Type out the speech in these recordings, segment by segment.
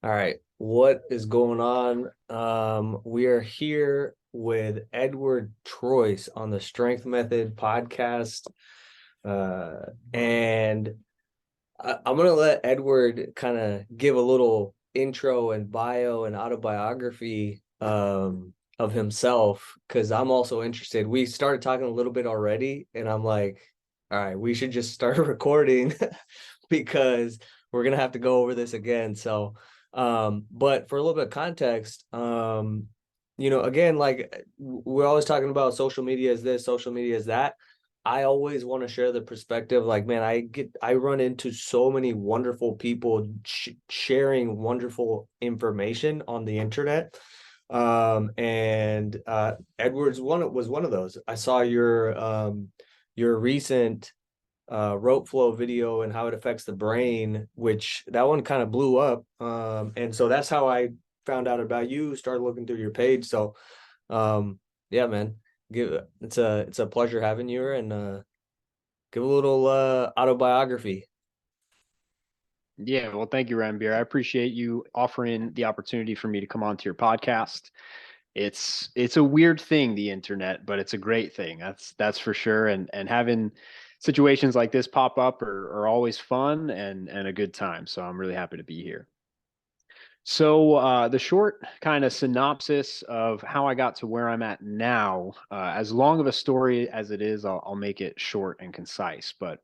All right, what is going on? We are here with Edward Troise on the Strength Method podcast. And I'm gonna let Edward kind of give a little intro and bio and autobiography of himself because I'm also interested. We started talking a little bit already, and I'm like, all right, we should just start recording because we're gonna have to go over this again. So, but for a little bit of context, again, like we're always talking about social media is this, social media is that. I always want to share the perspective. Like, man, I run into so many wonderful people sharing wonderful information on the internet. And Edwards was one of those. I saw your recent rope flow video and how it affects the brain, which that one kind of blew up. And so that's how I found out about you, started looking through your page. So yeah, man, it's a pleasure having you here, and give a little autobiography. Yeah, well, thank you, Ranbir. I appreciate you offering the opportunity for me to come onto your podcast. It's a weird thing, the internet, but it's a great thing. That's for sure. And having situations like this pop up are always fun and a good time. So I'm really happy to be here. So the short kind of synopsis of how I got to where I'm at now, as long of a story as it is, I'll make it short and concise. But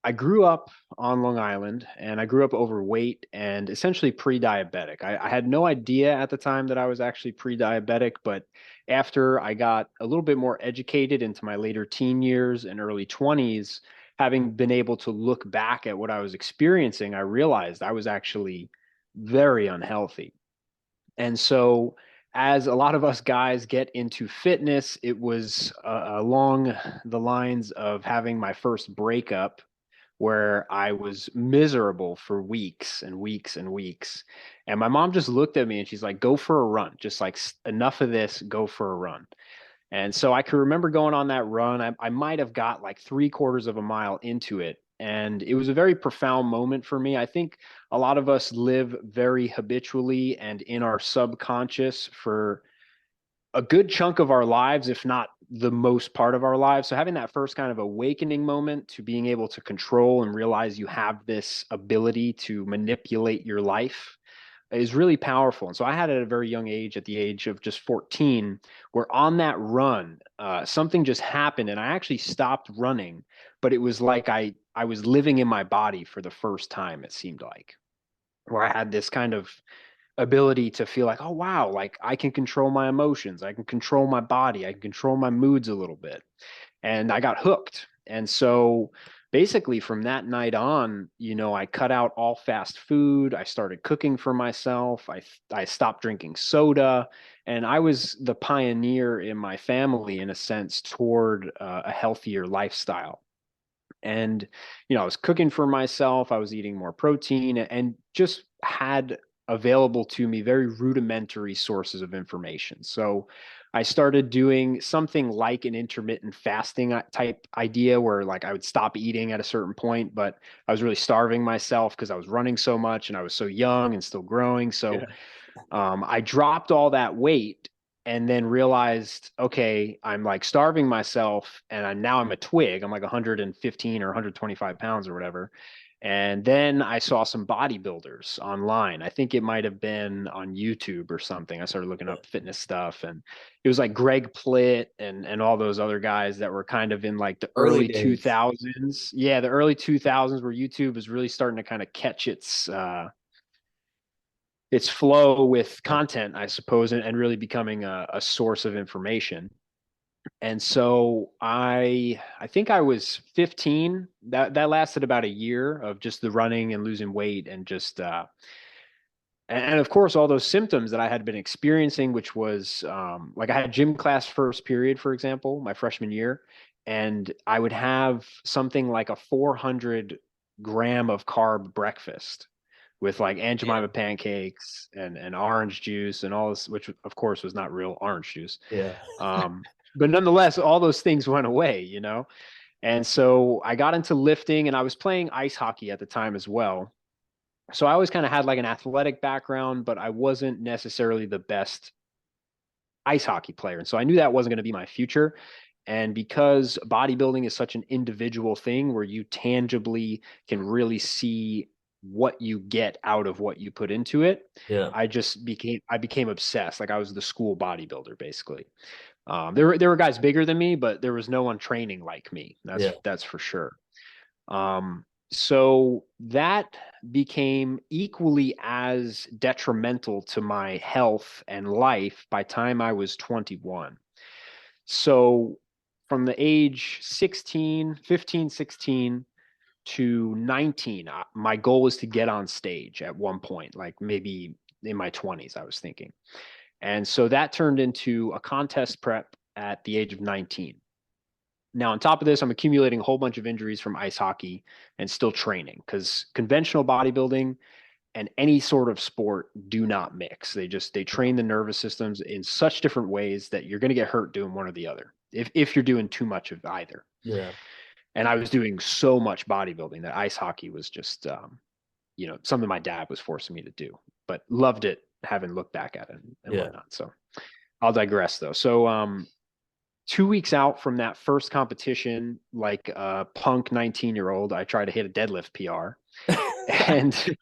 I grew up on Long Island and I grew up overweight and essentially pre-diabetic. I had no idea at the time that I was actually pre-diabetic, but after I got a little bit more educated into my later teen years and early 20s, having been able to look back at what I was experiencing, I realized I was actually very unhealthy. And so, as a lot of us guys get into fitness, it was along the lines of having my first breakup where I was miserable for weeks and weeks and weeks. And my mom just looked at me and she's like, go for a run. Just like, enough of this, go for a run. And so I can remember going on that run. I might have got like 3/4 of a mile into it. And it was a very profound moment for me. I think a lot of us live very habitually and in our subconscious for a good chunk of our lives, if not the most part of our lives. So having that first kind of awakening moment to being able to control and realize you have this ability to manipulate your life is really powerful. And so I had it at a very young age, at the age of just 14, where on that run, something just happened and I actually stopped running, but it was like I was living in my body for the first time, it seemed like, where I had this kind of ability to feel like, oh wow, like I can control my emotions, I can control my body, I can control my moods a little bit. And I got hooked. And so basically from that night on, I cut out all fast food. I started cooking for myself. I stopped drinking soda, and I was the pioneer in my family in a sense toward a healthier lifestyle. And I was cooking for myself, I was eating more protein and just had available to me very rudimentary sources of information. So I started doing something like an intermittent fasting type idea where like I would stop eating at a certain point, but I was really starving myself because I was running so much and I was so young and still growing. So Yeah. I dropped all that weight and then realized, okay, I'm like starving myself and now I'm a twig. I'm like 115 or 125 pounds or whatever. And then I saw some bodybuilders online. I think it might have been on YouTube or something. I started looking up fitness stuff and it was like Greg Plitt and all those other guys that were kind of in like the Early early days. 2000s. Yeah, the early 2000s where YouTube was really starting to kind of catch its flow with Yeah. content, I suppose, and really becoming a source of information. And so I think I was 15. That lasted about a year of just the running and losing weight and just and of course all those symptoms that I had been experiencing, which was like I had gym class first period, for example, my freshman year, and I would have something like a 400 gram of carb breakfast with like Aunt Yeah. Jemima pancakes and orange juice and all this, which of course was not real orange juice. Yeah. Um, but nonetheless, all those things went away. And so I got into lifting and I was playing ice hockey at the time as well. So I always kind of had like an athletic background, but I wasn't necessarily the best ice hockey player. And so I knew that wasn't going to be my future. And because bodybuilding is such an individual thing where you tangibly can really see what you get out of what you put into it, Yeah. I became obsessed. Like I was the school bodybuilder basically. There were guys bigger than me, but there was no one training like me. Yeah. That's for sure. So that became equally as detrimental to my health and life by time I was 21. So from the age 16, 15, 16 to 19, my goal was to get on stage at one point, like maybe in my 20s, I was thinking. And so that turned into a contest prep at the age of 19. Now, on top of this, I'm accumulating a whole bunch of injuries from ice hockey and still training because conventional bodybuilding and any sort of sport do not mix. They train the nervous systems in such different ways that you're going to get hurt doing one or the other if you're doing too much of either. Yeah. And I was doing so much bodybuilding that ice hockey was just something my dad was forcing me to do, but loved it having looked back at it and Yeah. whatnot. So I'll digress though. So 2 weeks out from that first competition, like a punk 19-year-old, I try to hit a deadlift PR. And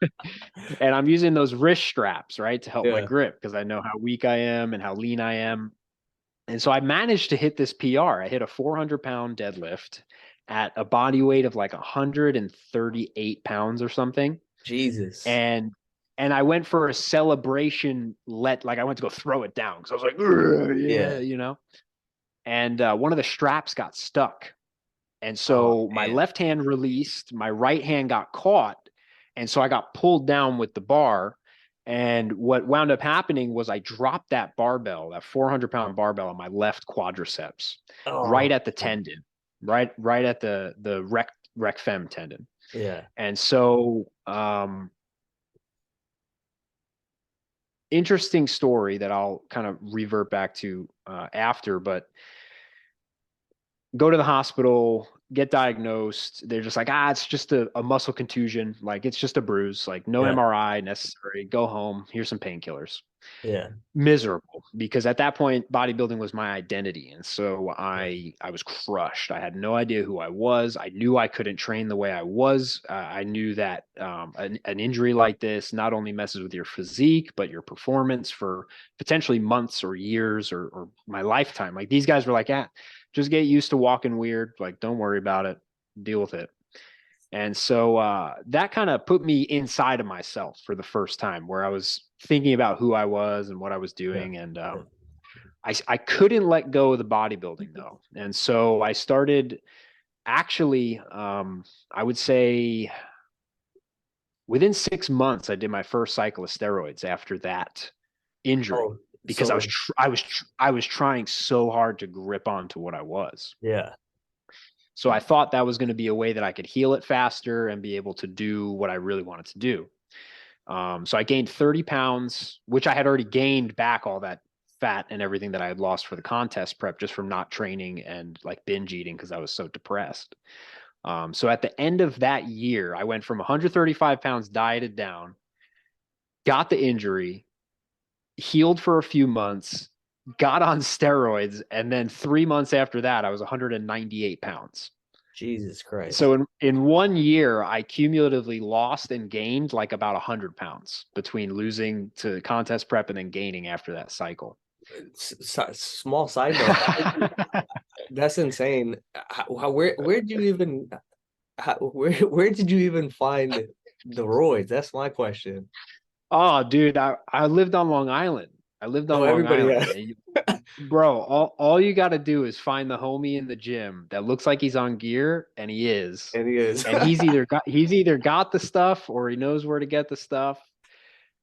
and I'm using those wrist straps, right, to help my Yeah. grip because I know how weak I am and how lean I am. And so I managed to hit this PR. I hit a 400-pound deadlift at a body weight of like 138 pounds or something. Jesus. And I went for a celebration, like I went to go throw it down because I was like, yeah, Yeah. And one of the straps got stuck. And Oh so my man. left hand released, my right hand got caught. And so I got pulled down with the bar. And what wound up happening was I dropped that barbell, that 400-pound barbell on my left quadriceps, right Oh at the tendon, right at the rec fem tendon. yeah. And so interesting story that I'll kind of revert back to after, but go to the hospital, get diagnosed. They're just like, it's just a muscle contusion. Like it's just a bruise, like no Yeah. MRI necessary. Go home. Here's some painkillers. Yeah. Miserable because at that point, bodybuilding was my identity. And so I was crushed. I had no idea who I was. I knew I couldn't train the way I was. I knew that an injury like this not only messes with your physique, but your performance for potentially months or years or my lifetime. Like these guys were like, just get used to walking weird. Like, don't worry about it. Deal with it. And so that kind of put me inside of myself for the first time, where I was thinking about who I was and what I was Yeah. doing. And Yeah. I couldn't let go of the bodybuilding though. And so I started actually, I would say within 6 months, I did my first cycle of steroids after that injury Oh, because so I was trying so hard to grip onto what I was. yeah. So I thought that was going to be a way that I could heal it faster and be able to do what I really wanted to do. So I gained 30 pounds, which I had already gained back all that fat and everything that I had lost for the contest prep just from not training and like binge eating because I was so depressed. So at the end of that year, I went from 135 pounds dieted down, got the injury, healed for a few months, got on steroids, and then 3 months after that, I was 198 pounds. Jesus Christ. So in 1 year, I cumulatively lost and gained like about 100 pounds between losing to contest prep and then gaining after that cycle. Small side note. That's insane. Where did you even where did you even find the roids? That's my question. Oh, dude, I lived on Long Island. I lived No, on Long everybody Island. has. Bro, all you got to do is find the homie in the gym that looks like he's on gear, and he is. And he is. And he's either got the stuff or he knows where to get the stuff.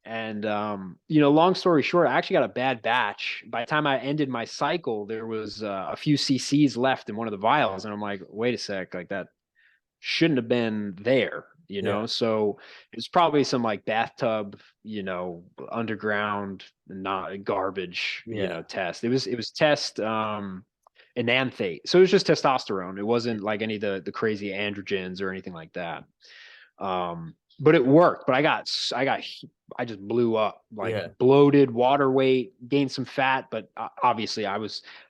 And long story short, I actually got a bad batch. By the time I ended my cycle, there was a few cc's left in one of the vials, and I'm like, wait a sec, like that shouldn't have been there, Yeah. So it's probably some like bathtub, underground, not garbage, Yeah. test. It was test enanthate. So it was just testosterone. It wasn't like any of the crazy androgens or anything like that. but it worked. But I just blew up, like Yeah. bloated, water weight, gained some fat. But obviously, I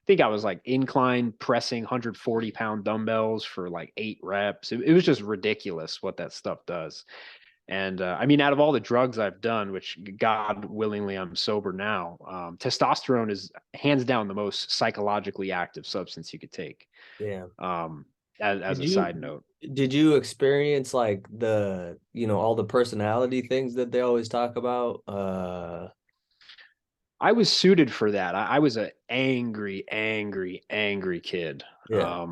think I was like incline pressing 140-pound dumbbells for like 8 reps. It was just ridiculous what that stuff does. And I mean, out of all the drugs I've done, which God willingly I'm sober now, testosterone is hands down the most psychologically active substance you could take. Yeah. Um, as Did a side you note. did you experience like the, all the personality things that they always talk about? I was suited for that. I was an angry, angry, angry kid. Yeah.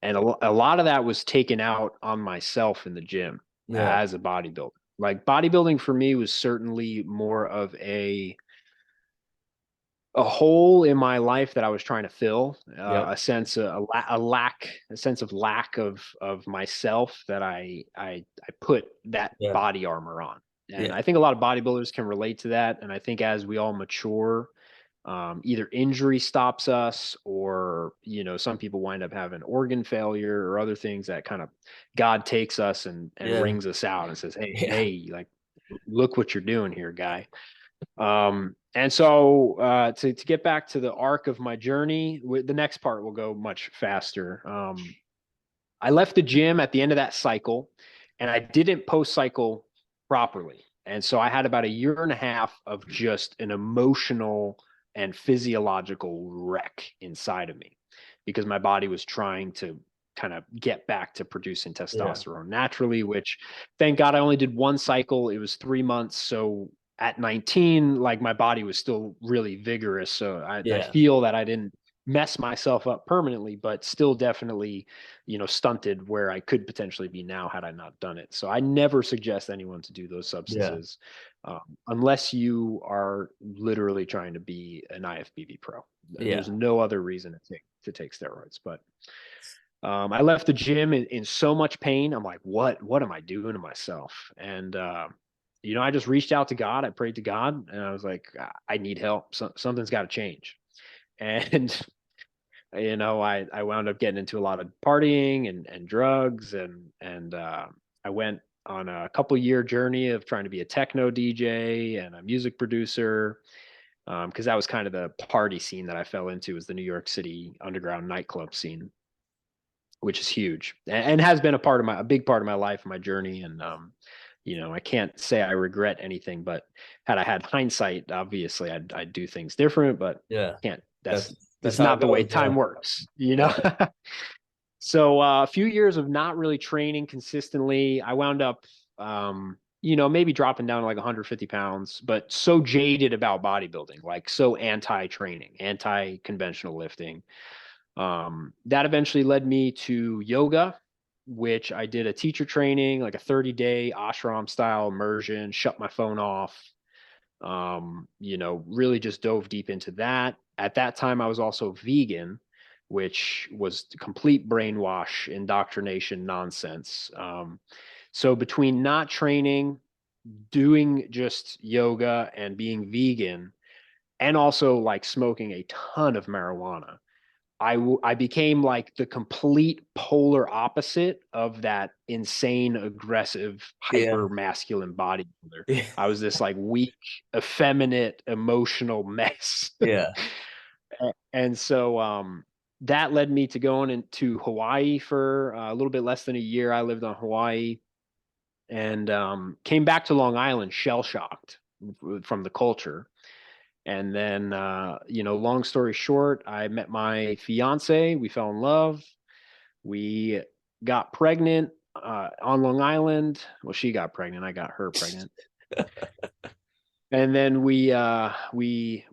And a lot of that was taken out on myself in the gym Yeah. as a bodybuilder. Like bodybuilding for me was certainly more of a hole in my life that I was trying to fill, Yep. a sense of a lack, a sense of lack of myself that I put that Yeah. body armor on. And Yeah. I think a lot of bodybuilders can relate to that. And I think as we all mature, either injury stops us, or some people wind up having organ failure or other things that kind of God takes us and Yeah. wrings us out and says, hey, Yeah. hey, like, look what you're doing here, guy. And so to get back to the arc of my journey, the next part will go much faster. I left the gym at the end of that cycle, and I didn't post cycle properly. And so I had about a year and a half of just an emotional and physiological wreck inside of me because my body was trying to kind of get back to producing Yeah. testosterone naturally, which thank God I only did one cycle. It was 3 months. So at 19, like my body was still really vigorous. So I Yeah. feel that I didn't mess myself up permanently, but still definitely, stunted where I could potentially be now had I not done it. So I never suggest anyone to do those Yeah. substances unless you are literally trying to be an IFBB pro. There's Yeah. no other reason to take steroids. But I left the gym in so much pain. I'm like, what am I doing to myself? And I just reached out to God. I prayed to God, and I was like, I need help. Something's got to change. And I wound up getting into a lot of partying and drugs, and I went on a couple-year journey of trying to be a techno DJ and a music producer, because that was kind of the party scene that I fell into, was the New York City underground nightclub scene, which is huge and has been a big part of my life, my journey. And I can't say I regret anything, but had I had hindsight, obviously I'd do things different, but Yeah. can't. That's That's how it not the way goes. Yeah. time works. Yeah. So a few years of not really training consistently, I wound up, maybe dropping down to like 150 pounds, but so jaded about bodybuilding, like so anti-training, anti-conventional lifting. That eventually led me to yoga, which I did a teacher training, like a 30-day ashram style immersion, shut my phone off, really just dove deep into that. At that time, I was also vegan, which was complete brainwash, indoctrination nonsense. So between not training, doing just yoga, and being vegan, and also like smoking a ton of marijuana, I became like the complete polar opposite of that insane, aggressive, Yeah. hyper masculine bodybuilder. Yeah. I was this like weak, effeminate, emotional mess. Yeah. And so that led me to going into Hawaii for a little bit less than a year. I lived on Hawaii and came back to Long Island shell shocked from the culture. And then, long story short, I met my fiance. We fell in love. We got pregnant on Long Island. Well, she got pregnant. I got her pregnant. And then we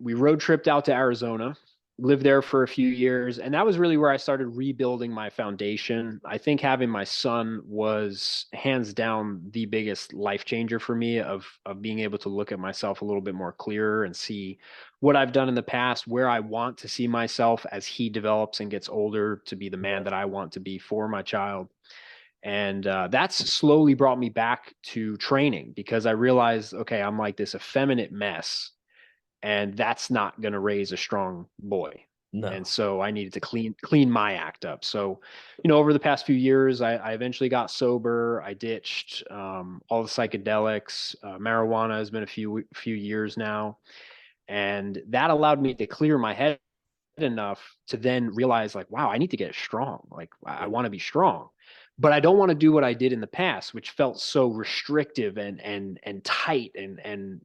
road tripped out to Arizona, lived there for a few years, and that was really where I started rebuilding my foundation. I think having my son was hands down the biggest life changer for me, of being able to look at myself a little bit more clearer and see what I've done in the past, where I want to see myself as he develops and gets older to be the man Yeah. that I want to be for my child. And that's slowly brought me back to training because I realized, okay, I'm like this effeminate mess, and that's not going to raise a strong boy. And No. so I needed to clean my act up. So, over the past few years, I eventually got sober. I ditched all the psychedelics. Marijuana has been a few years now, and that allowed me to clear my head enough to then realize, like, wow, I need to get strong. Like, I Yeah. want to be strong, but I don't want to do what I did in the past, which felt so restrictive and tight and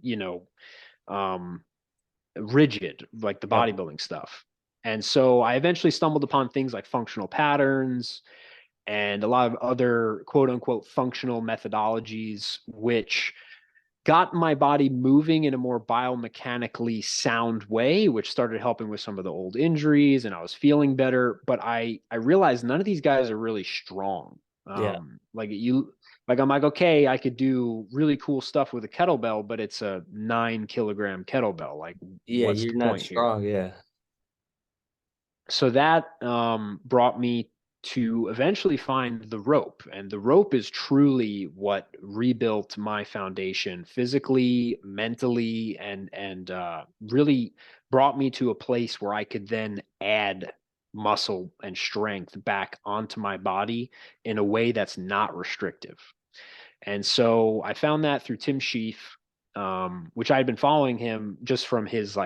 um, rigid, like the Yep. bodybuilding stuff. And so I eventually stumbled upon things like functional patterns and a lot of other quote unquote functional methodologies, which got my body moving in a more biomechanically sound way, which started helping with some of the old injuries, and I was feeling better. But I realized none of these guys are really strong. Yeah. I'm like, okay, I could do really cool stuff with a kettlebell, but it's a 9 kilogram kettlebell. Like, Yeah. what's You're the not point here? strong. Yeah. So that brought me to eventually find the rope. And the rope is truly what rebuilt my foundation physically, mentally, and really brought me to a place where I could then add muscle and strength back onto my body in a way that's not restrictive. And so I found that through Tim Sheaf, which I had been following him just from his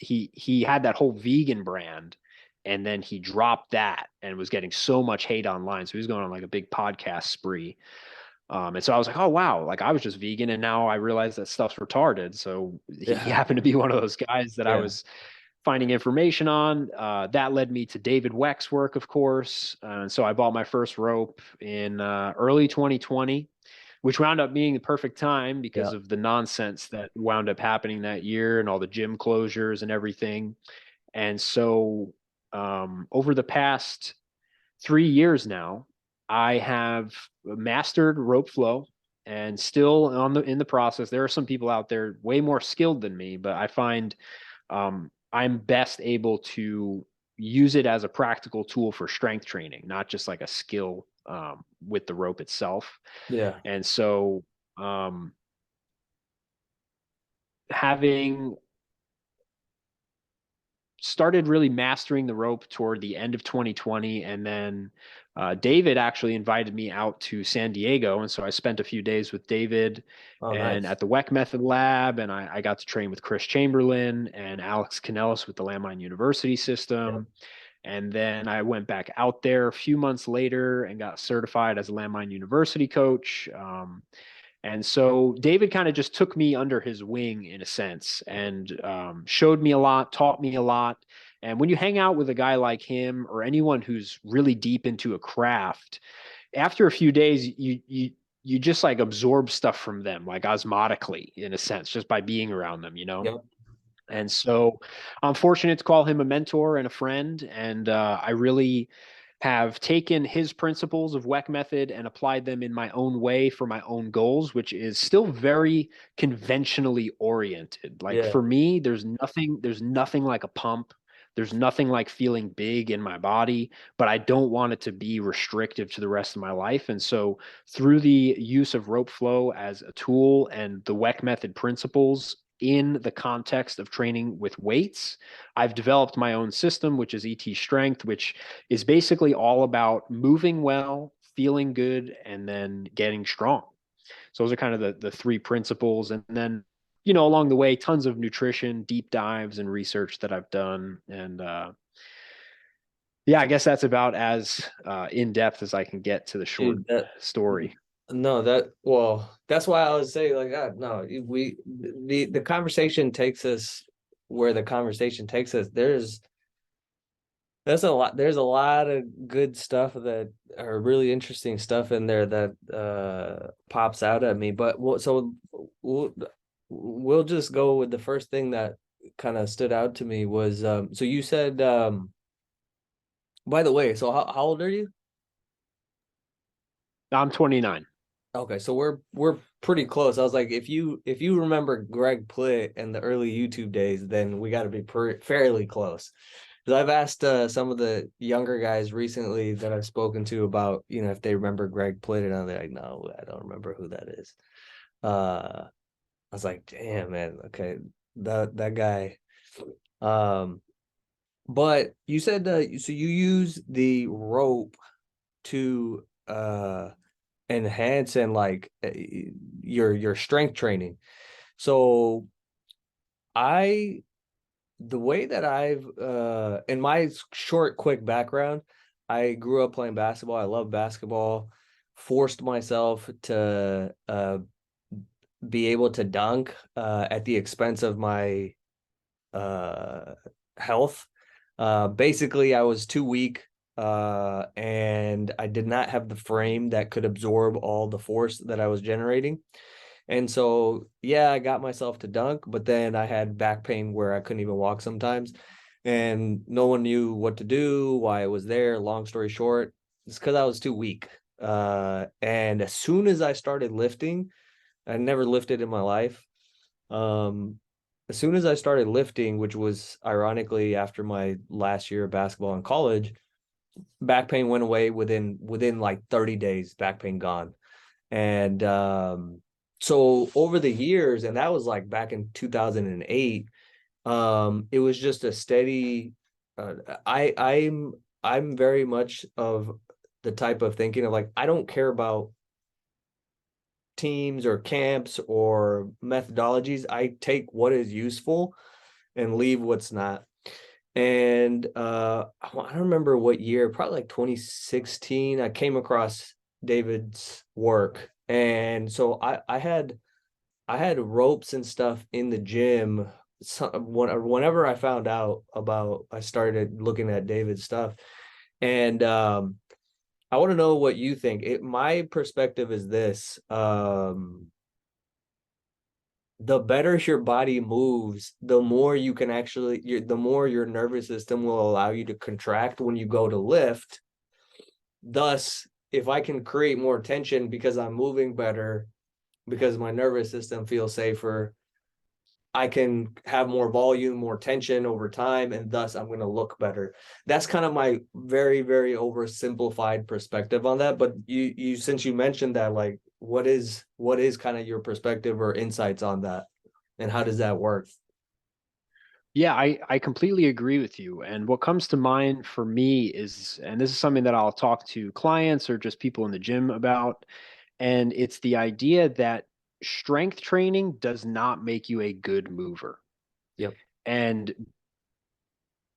he had that whole vegan brand, and then he dropped that and was getting so much hate online. So he was going on like a big podcast spree. And so I was like, oh wow, like I was just vegan, and now I realize that stuff's retarded. So he Yeah. happened to be one of those guys that I Yeah. was finding information on. That led me to David Weck's work, of course. And so I bought my first rope in early 2020, which wound up being the perfect time because Yeah. of the nonsense that wound up happening that year and all the gym closures and everything. And so over the past 3 years now, I have mastered rope flow and still in the process. There are some people out there way more skilled than me, but I find I'm best able to use it as a practical tool for strength training, not just like a skill with the rope itself. Yeah. And so, um, having started really mastering the rope toward the end of 2020, and then David actually invited me out to San Diego, and so I spent a few days with David Oh, and nice. at the WEC Method Lab, and I got to train with Chris Chamberlain and Alex Canellis with the Landmine University Yep. system. And then I went back out there a few months later and got certified as a Landmine University coach. And so David kind of just took me under his wing in a sense, and showed me a lot, taught me a lot. And when you hang out with a guy like him or anyone who's really deep into a craft, after a few days, you just like absorb stuff from them, like osmotically in a sense, just by being around them, you know? Yep. And so I'm fortunate to call him a mentor and a friend. And I really have taken his principles of WEC method and applied them in my own way for my own goals, which is still very conventionally oriented. Like Yeah. for me, there's nothing like a pump. There's nothing like feeling big in my body, but I don't want it to be restrictive to the rest of my life. And so through the use of rope flow as a tool and the WEC method principles in the context of training with weights, I've developed my own system, which is ET Strength, which is basically all about moving well, feeling good, and then getting strong. So those are kind of the three principles. And then, along the way, tons of nutrition, deep dives, and research that I've done. And yeah, I guess that's about as in depth as I can get to the short Dude, that story. no, that well, that's why I was saying like no, the conversation takes us where the conversation takes us. There's a lot of good stuff that are really interesting stuff in there that pops out at me. But we'll just go with the first thing that kind of stood out to me was so you said by the way, so how old are you? I'm 29. Okay, so we're pretty close. I was like, if you remember Greg Plitt and the early YouTube days, then we got to be fairly close. Because I've asked some of the younger guys recently that I've spoken to about, if they remember Greg Plitt, and they're like, no, I don't remember who that is. I was like, damn, man, okay, that guy. Um, But you said so you use the rope to enhance and like your strength training. So I the way that I've in my short quick background, I grew up playing basketball. I love basketball. Forced myself to be able to dunk at the expense of my uh health. Basically I was too weak and I did not have the frame that could absorb all the force that I was generating. And so, yeah, I got myself to dunk, but then I had back pain where I couldn't even walk sometimes. And no one knew what to do, why I was there. Long story short, it's because I was too weak. And as soon as I started lifting, I never lifted in my life. Um, as soon as I started lifting, which was ironically after my last year of basketball in college, back pain went away within like 30 days, back pain gone. And so over the years, and that was like back in 2008, it was just a steady uh, I I'm very much of the type of thinking of like I don't care about teams or camps or methodologies. I take what is useful and leave what's not. And I don't remember what year, probably like 2016, I came across David's work. And so I had ropes and stuff in the gym. So, whenever I found out about, I started looking at David's stuff. And I want to know what you think. My perspective is this. The better your body moves, the more you can actually, the more your nervous system will allow you to contract when you go to lift. Thus, if I can create more tension because I'm moving better, because my nervous system feels safer, I can have more volume, more tension over time, and thus I'm going to look better. That's kind of my very, very oversimplified perspective on that. But since you mentioned that, like, what is kind of your perspective or insights on that, and how does that work? Yeah, I completely agree with you. And what comes to mind for me is, and this is something that I'll talk to clients or just people in the gym about, and it's the idea that strength training does not make you a good mover. Yep. And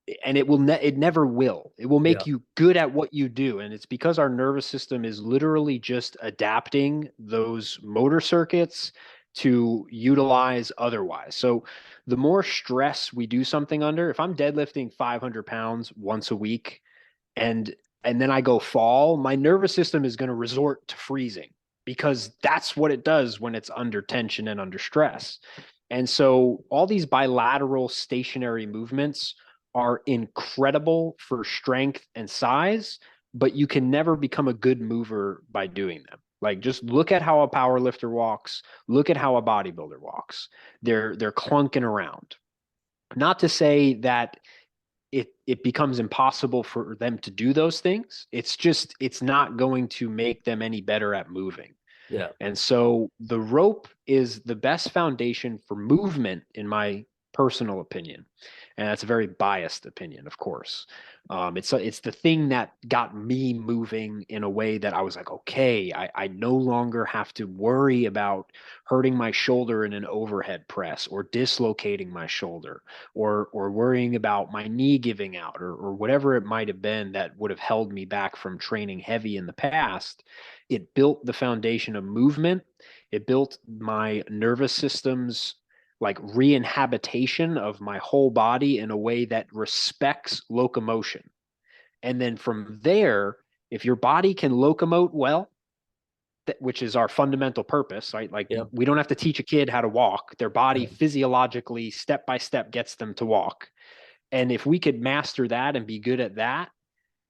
it never will. It will Yeah. make you good at what you do, and it's because our nervous system is literally just adapting those motor circuits to utilize otherwise. So the more stress we do something under, if I'm deadlifting 500 pounds once a week and and then I go fall, my nervous system is going to resort to freezing because that's what it does when it's under tension and under stress. And so all these bilateral stationary movements are incredible for strength and size, but you can never become a good mover by doing them. Like just look at how a power lifter walks, look at how a bodybuilder walks. They're clunking around. Not to say that it becomes impossible for them to do those things. It's just it's not going to make them any better at moving. Yeah. And so the rope is the best foundation for movement, in my personal opinion. And that's a very biased opinion, of course. It's the thing that got me moving in a way that I was like, okay, I no longer have to worry about hurting my shoulder in an overhead press or dislocating my shoulder or worrying about my knee giving out or whatever it might have been that would have held me back from training heavy in the past. It built the foundation of movement. It built my nervous system's like re-inhabitation of my whole body in a way that respects locomotion. And then from there, if your body can locomote well, which is our fundamental purpose, right? Like Yep. we don't have to teach a kid how to walk. Their body physiologically, step by step, gets them to walk. And if we could master that and be good at that,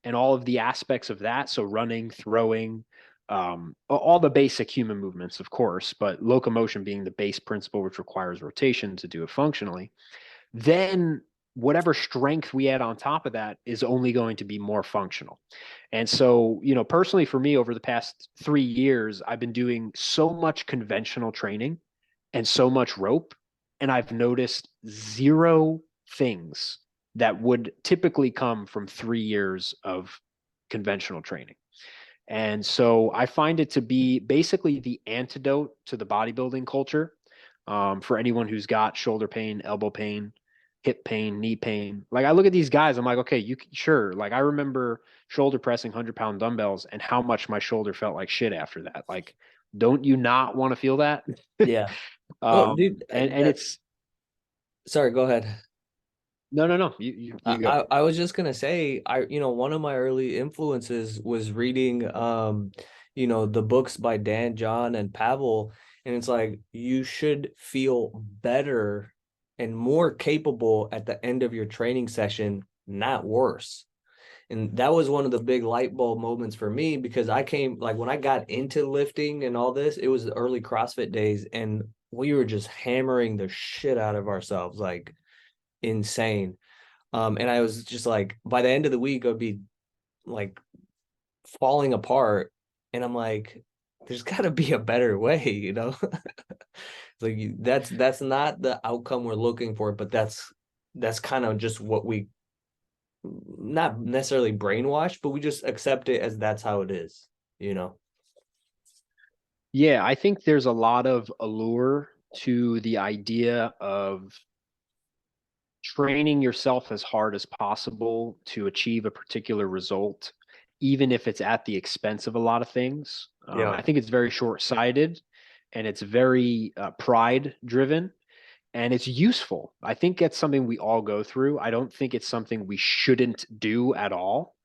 and all of the aspects of that. So running, throwing, all the basic human movements, of course, but locomotion being the base principle, which requires rotation to do it functionally. Then whatever strength we add on top of that is only going to be more functional. And so, personally for me over the past 3 years, I've been doing so much conventional training and so much rope, and I've noticed zero things that would typically come from 3 years of conventional training. And so I find it to be basically the antidote to the bodybuilding culture, for anyone who's got shoulder pain, elbow pain, hip pain, knee pain. Like I look at these guys, I'm like, okay, you can, sure. Like I remember shoulder pressing 100-pound dumbbells and how much my shoulder felt like shit after that. Like, don't you not want to feel that? Yeah. Oh, dude, And that, it's sorry, go ahead. no. You go. I was just gonna say, one of my early influences was reading, the books by Dan, John, and Pavel, and it's like you should feel better and more capable at the end of your training session, not worse. And that was one of the big light bulb moments for me because I came like when I got into lifting and all this, it was the early CrossFit days, and we were just hammering the shit out of ourselves, like insane. And I was just like, by the end of the week, I'd be like falling apart. And I'm like, there's got to be a better way, you know? Like that's not the outcome we're looking for, but that's kind of just what we not necessarily brainwashed, but we just accept it as that's how it is, you know? Yeah, I think there's a lot of allure to the idea of training yourself as hard as possible to achieve a particular result, even if it's at the expense of a lot of things. Yeah. I think it's very short-sighted and it's very pride driven and it's useful. I think it's something we all go through. I don't think it's something we shouldn't do at all.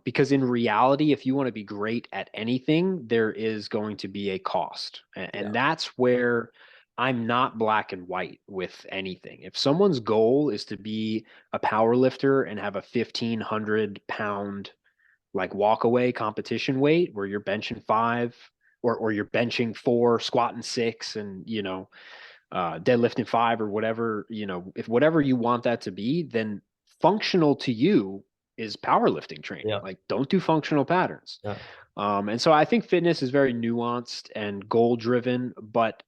Because in reality, if you want to be great at anything, there is going to be a cost. And Yeah. that's where I'm not black and white with anything. If someone's goal is to be a power lifter and have a 1,500 pound like walk away competition weight where you're benching five or you're benching four, squatting six, and deadlifting five or whatever, if whatever you want that to be, then functional to you is powerlifting training. Yeah. Like, don't do functional patterns. Yeah. And so I think fitness is very nuanced and goal driven, but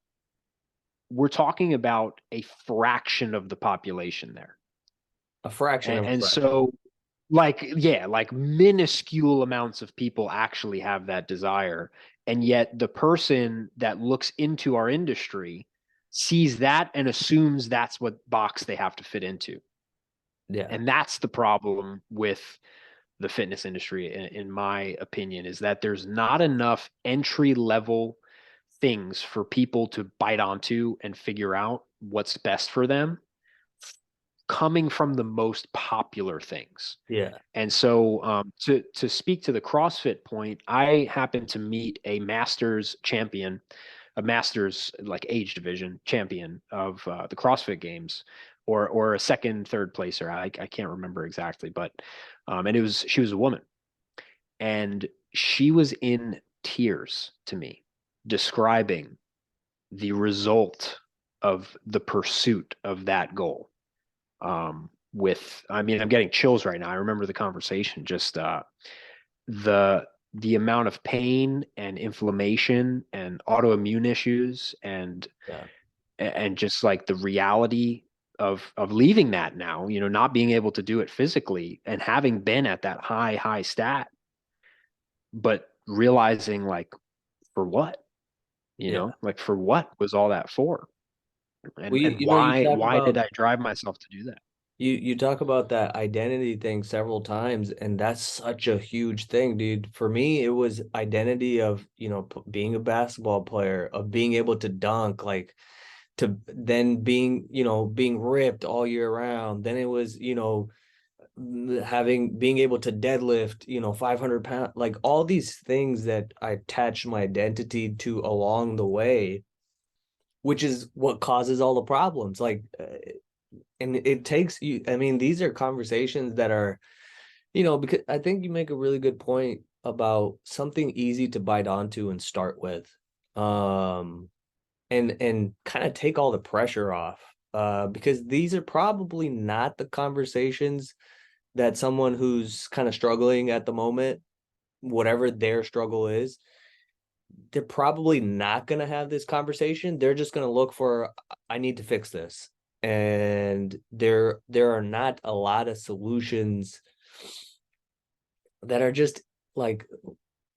we're talking about a fraction of the population there. A fraction And, of a and fraction. so, like, yeah, like minuscule amounts of people actually have that desire. And yet, the person that looks into our industry sees that and assumes that's what box they have to fit into. Yeah. And that's the problem with the fitness industry, in my opinion, is that there's not enough entry level things for people to bite onto and figure out what's best for them coming from the most popular things. Yeah. And so, to speak to the CrossFit point, I happened to meet a Masters champion, a Masters like age division champion of the CrossFit Games, or a second, third placer. I can't remember exactly, but and she was a woman, and she was in tears to me, describing the result of the pursuit of that goal. I mean, I'm getting chills right now. I remember the conversation, just the the amount of pain and inflammation and autoimmune issues Yeah. and just like the reality of leaving that now, not being able to do it physically and having been at that high stat, but realizing like for what, Yeah. like for what was all that for? Well, And you talk why did about I drive myself to do that? you talk about that identity thing several times, and that's such a huge thing, dude. For me, it was identity of, being a basketball player, of being able to dunk, like to then being ripped all year round. Then it was, being able to deadlift, 500 pound, like all these things that I attached my identity to along the way, which is what causes all the problems. Like, and it takes you, I mean, these are conversations that are, because I think you make a really good point about something easy to bite onto and start with. Um, and kind of take all the pressure off. Because these are probably not the conversations that someone who's kind of struggling at the moment, whatever their struggle is, they're probably not going to have this conversation. They're just going to look for, I need to fix this. and there are not a lot of solutions that are just like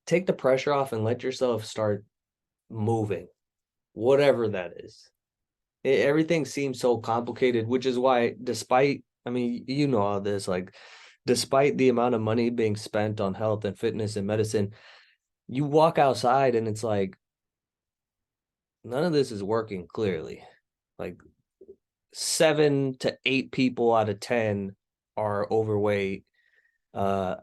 take the pressure off and let yourself start moving, whatever that is. Everything seems so complicated, which is why, despite, I mean, you know all this, like, despite the amount of money being spent on health and fitness and medicine, you walk outside and it's like, none of this is working clearly. Like, 7 to 8 people out of 10 are overweight, uh,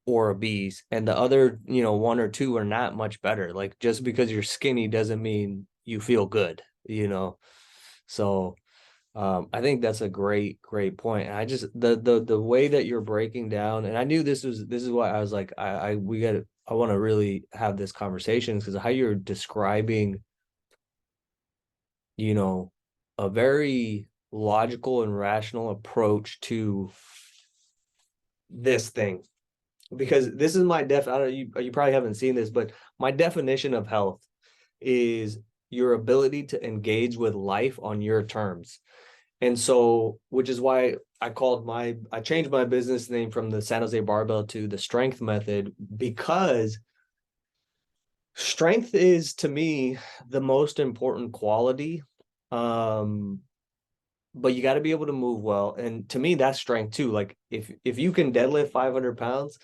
or obese, and the other, 1 or 2 are not much better. Like, just because you're skinny doesn't mean you feel good, you know? So, I think that's a great point. And I just the way that you're breaking down, and I knew this is why I was like, I want to really have this conversation because how you're describing, you know, a very logical and rational approach to this thing. Because this is my I don't you probably haven't seen this, but my definition of health is your ability to engage with life on your terms. And so, which is why I changed my business name from the San Jose Barbell to the Strength Method, because strength is to me the most important quality. Um, but you got to be able to move well. And to me, that's strength too. Like if you can deadlift 500 pounds,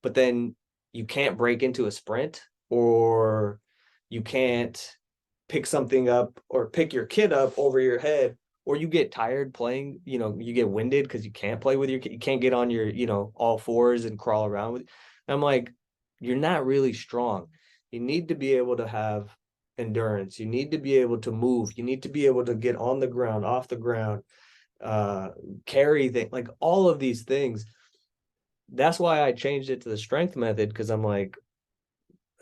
but then you can't break into a sprint, or you can't pick something up or pick your kid up over your head, or you get tired playing, you get winded because you can't play with your kid, you can't get on your, all fours and crawl around with. I'm like, you're not really strong. You need to be able to have endurance. You need to be able to move. You need to be able to get on the ground, off the ground, uh, carry things, like all of these things. That's why I changed it to the strength method, because I'm like,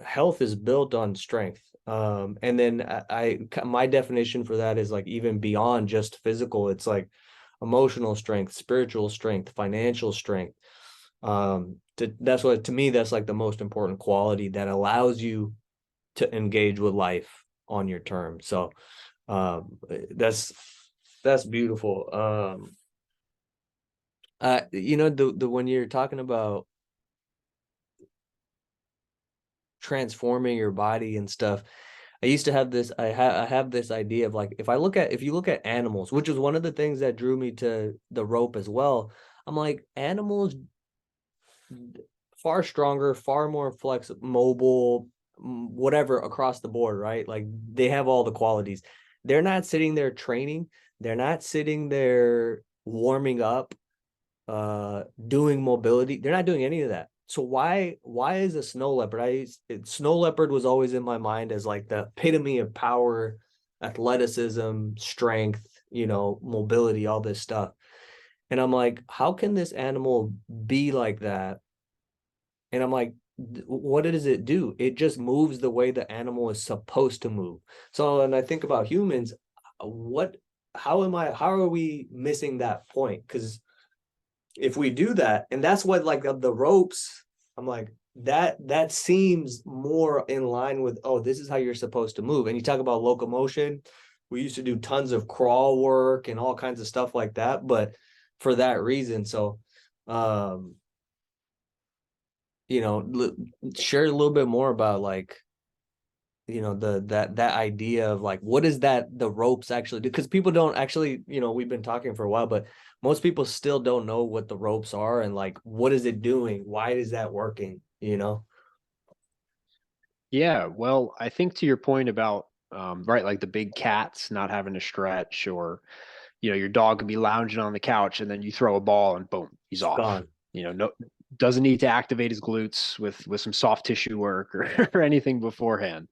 health is built on strength. And then my definition for that is like even beyond just physical. It's like emotional strength, spiritual strength, financial strength. That's what, to me, that's like the most important quality that allows you to engage with life on your terms. So, that's beautiful. The when you're talking about transforming your body and stuff, I used to have this, I have this idea of like, if you look at animals, which is one of the things that drew me to the rope as well. I'm like, animals far stronger, far more flexible, mobile, whatever, across the board, right? Like, they have all the qualities. They're not sitting there training. They're not sitting there warming up, doing mobility. They're not doing any of that. So why is a snow leopard? Snow leopard was always in my mind as like the epitome of power, athleticism, strength, mobility, all this stuff. And I'm like, how can this animal be like that? And I'm like, what does it do? It just moves the way the animal is supposed to move. So, and I think about humans, what, how are we missing that point? Because if we do that, and that's what, like, the ropes, I'm like, that seems more in line with, oh, this is how you're supposed to move. And you talk about locomotion, we used to do tons of crawl work and all kinds of stuff like that, but for that reason. So, um you know share a little bit more about, like, that idea of, like, what is that the ropes actually do, because people don't actually, we've been talking for a while, but most people still don't know what the ropes are, and like, what is it doing, why is that working. Yeah, well, I think to your point about right, like the big cats not having to stretch, or your dog could be lounging on the couch and then you throw a ball and boom, he's It's off. gone. No, doesn't need to activate his glutes with some soft tissue work or anything beforehand.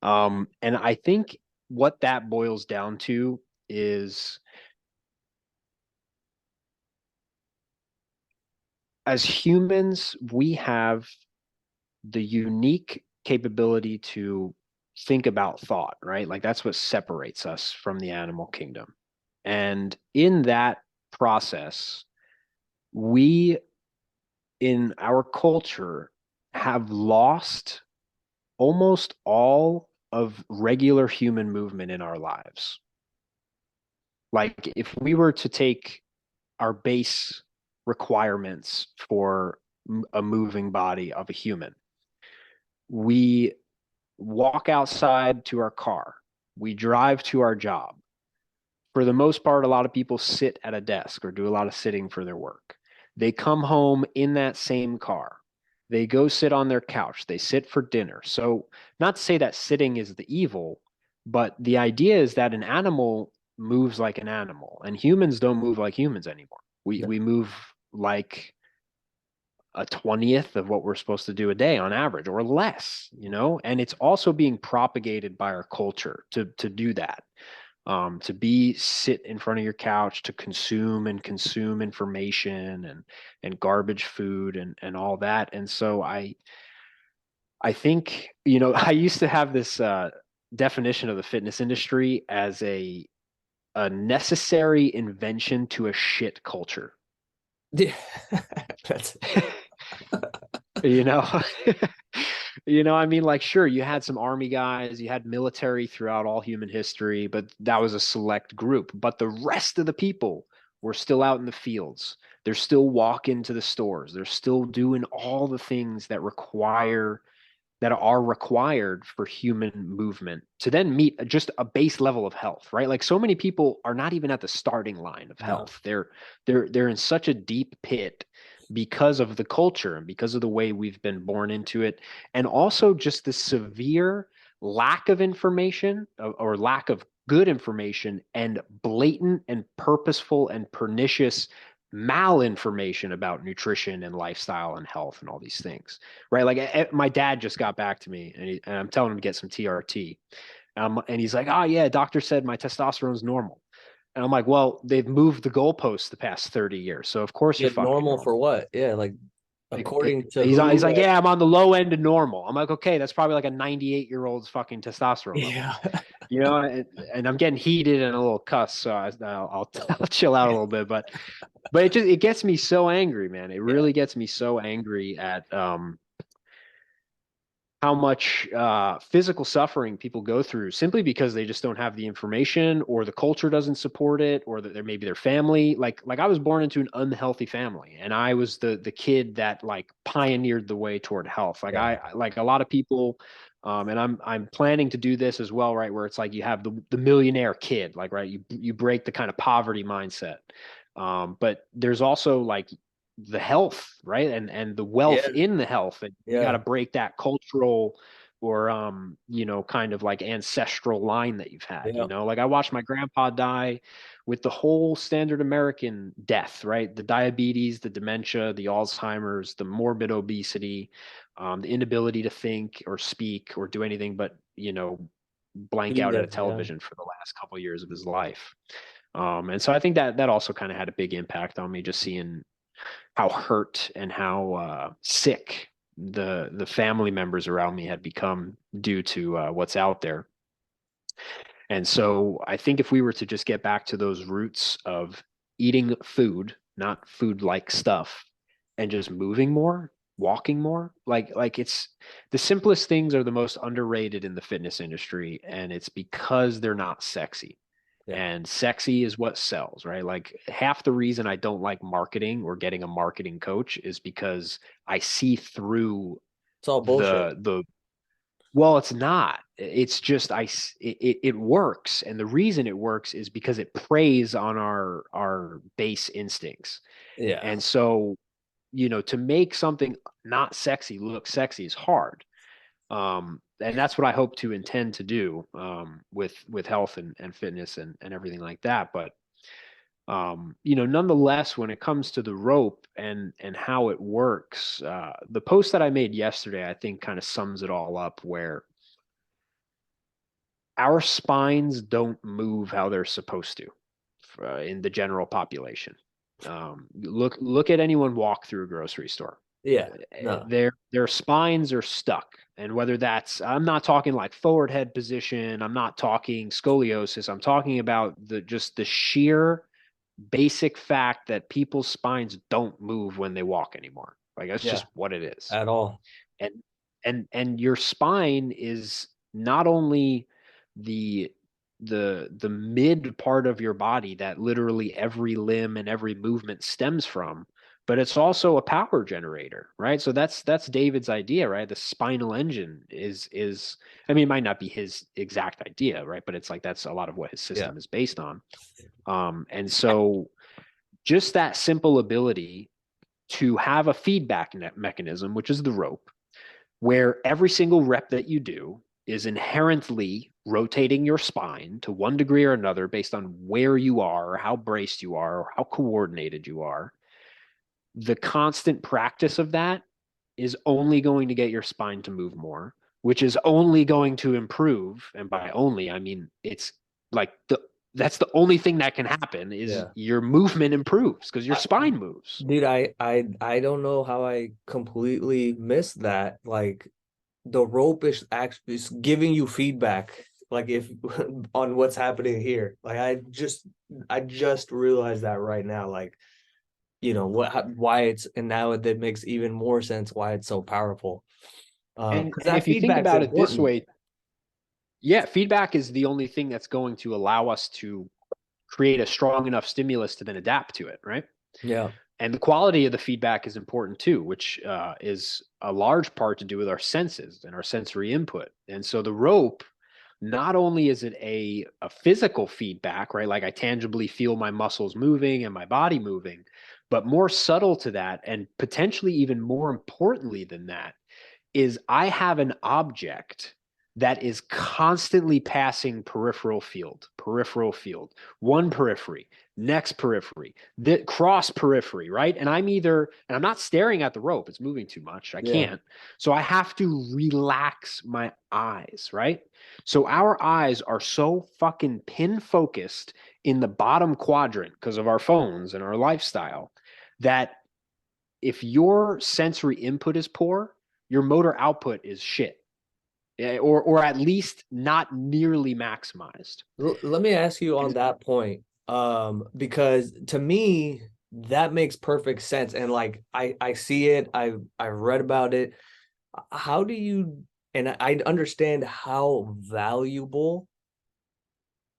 And I think what that boils down to is, as humans, we have the unique capability to think about thought, right? Like that's what separates us from the animal kingdom. And in that process, we in our culture have lost almost all of regular human movement in our lives. Like if we were to take our base requirements for a moving body of a human, we walk outside to our car, we drive to our job. For the most part, a lot of people sit at a desk or do a lot of sitting for their work. They come home in that same car. They go sit on their couch. They sit for dinner. So, not to say that sitting is the evil, but the idea is that an animal moves like an animal, and humans don't move like humans anymore. We No. we move like a 20th of what we're supposed to do a day on average or less, and it's also being propagated by our culture to do that, to be sit in front of your couch, to consume information and garbage food and all that. And so I think, I used to have this definition of the fitness industry as a necessary invention to a shit culture. Yeah. That's you know I mean, like, sure, you had some army guys, you had military throughout all human history, but that was a select group. But the rest of the people were still out in the fields. They're still walking to the stores. They're still doing all the things that are required for human movement to then meet just a base level of health, right? Like, so many people are not even at the starting line of no. health. They're in such a deep pit because of the culture and because of the way we've been born into it, and also just the severe lack of information, or lack of good information, and blatant and purposeful and pernicious malinformation about nutrition and lifestyle and health and all these things, right? Like, my dad just got back to me, and I'm telling him to get some TRT. And he's like, "Oh yeah, doctor said my testosterone's normal." And I'm like, "Well, they've moved the goalposts the past 30 years, so of course you're Yeah, fucking normal for normal." what? Yeah, like according to He's who? like, Like, "Yeah, I'm on the low end of normal." I'm like, "Okay, that's probably like a 98-year-old's fucking testosterone level." yeah. And I'm getting heated and a little cuss, so I'll chill out a little bit. But it gets me so angry, man. It Yeah. really gets me so angry at how much physical suffering people go through simply because they just don't have the information, or the culture doesn't support it, or that they're maybe their family. Like I was born into an unhealthy family, and I was the kid that like pioneered the way toward health. Like, Yeah. like a lot of people, and I'm planning to do this as well, right? Where it's like you have the millionaire kid, like, right, you break the kind of poverty mindset. But there's also like the health, right? And the wealth Yeah. in the health. And you got to Yeah. break that cultural, or kind of like ancestral line that you've had, Yeah. like I watched my grandpa die with the whole standard American death, right? The diabetes, the dementia, the Alzheimer's, the morbid obesity, the inability to think or speak or do anything but, blank He out at a does, yeah. television for the last couple of years of his life. And so I think that also kind of had a big impact on me, just seeing how hurt and how sick the family members around me had become due to what's out there. And so I think if we were to just get back to those roots of eating food, not food like stuff, and just moving more, walking more, like it's the simplest things are the most underrated in the fitness industry, and it's because they're not sexy. Yeah. And sexy is what sells, right? Like, half the reason I don't like marketing or getting a marketing coach is because I see through It's all bullshit. the well, it's not. It's just it works, and the reason it works is because it preys on our base instincts. Yeah. And so, to make something not sexy look sexy is hard. And that's what I hope to intend to do, with health and fitness and everything like that. But nonetheless, when it comes to the rope and how it works, the post that I made yesterday, I think, kind of sums it all up, where our spines don't move how they're supposed to, in the general population. Look at anyone walk through a grocery store. Yeah. No. Their spines are stuck, and whether that's, I'm not talking like forward head position, I'm not talking scoliosis, I'm talking about the sheer basic fact that people's spines don't move when they walk anymore. Like, that's Yeah. just what it is. At all. And your spine is not only the the mid part of your body that literally every limb and every movement stems from, but it's also a power generator, right? So that's David's idea, right? The spinal engine is I mean, it might not be his exact idea, right? But it's like that's a lot of what his Yeah. system is based on. And so just that simple ability to have a feedback mechanism, which is the rope, where every single rep that you do is inherently rotating your spine to one degree or another based on where you are, or how braced you are, or how coordinated you are. The constant practice of that is only going to get your spine to move more, which is only going to improve. And by only, I mean it's like that's the only thing that can happen is Yeah. your movement improves because your I, spine moves. dude, I don't know how I completely missed that. Like the rope is actually is giving you feedback, like if on what's happening here. Like I just realized that right now. Like, why it's, and now that makes even more sense why it's so powerful. Because And that if you think feedback's about it this important. way, yeah, feedback is the only thing that's going to allow us to create a strong enough stimulus to then adapt to it, right? Yeah. And the quality of the feedback is important too, which is a large part to do with our senses and our sensory input. And so the rope, not only is it a physical feedback, right? Like I tangibly feel my muscles moving and my body moving, but more subtle to that, and potentially even more importantly than that, is I have an object that is constantly passing peripheral field, one periphery, next periphery, the cross periphery, right? And I'm not staring at the rope, it's moving too much. I Yeah. can't. So I have to relax my eyes, right? So our eyes are so fucking pin focused in the bottom quadrant because of our phones and our lifestyle that if your sensory input is poor, your motor output is shit, or at least not nearly maximized. Let me ask you on And that point, because to me that makes perfect sense, and like I see it, I read about it. How do you, and I understand how valuable,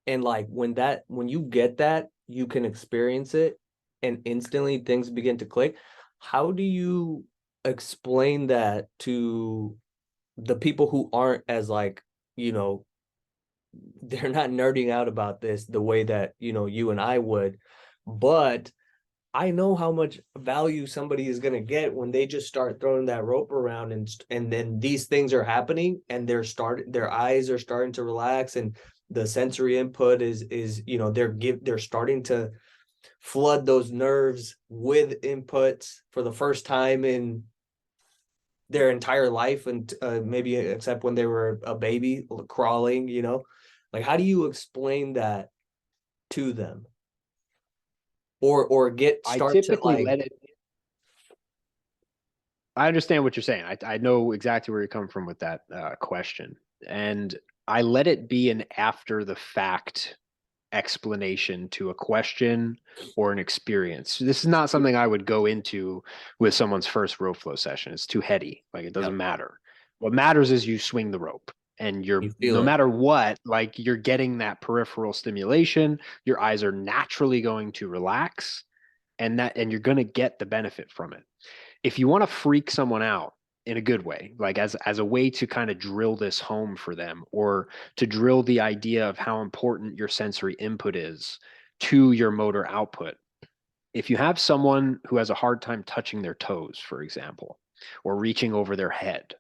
and like when you get that, you can experience it and instantly things begin to click. How do you explain that to the people who aren't as like, you know, they're not nerding out about this the way that, you and I would, but I know how much value somebody is going to get when they just start throwing that rope around, and then these things are happening and their eyes are starting to relax, and the sensory input is they're starting to flood those nerves with inputs for the first time in their entire life, and maybe except when they were a baby crawling, like how do you explain that to them, or get I start to typically like. let it. I understand what you're saying. I know exactly where you're coming from with that question, and I let it be an after the fact explanation to a question or an experience. This is not something I would go into with someone's first rope flow session. It's too heady. Like it doesn't Yep, matter. What matters is you swing the rope and you you're feel no it. matter what, like you're getting that peripheral stimulation. Your eyes are naturally going to relax and you're going to get the benefit from it. If you want to freak someone out in a good way, like as a way to kind of drill this home for them, or to drill the idea of how important your sensory input is to your motor output. If you have someone who has a hard time touching their toes, for example, or reaching over their head,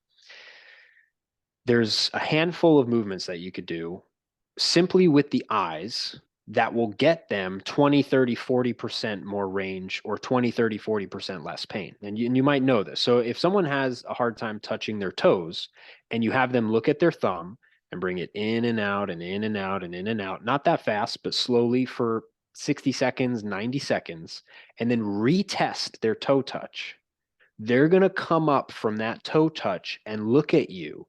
there's a handful of movements that you could do simply with the eyes that will get them 20, 30, 40% more range, or 20, 30, 40% less pain. And you might know this. So if someone has a hard time touching their toes and you have them look at their thumb and bring it in and out and in and out and in and out, not that fast, but slowly for 60 seconds, 90 seconds, and then retest their toe touch, they're going to come up from that toe touch and look at you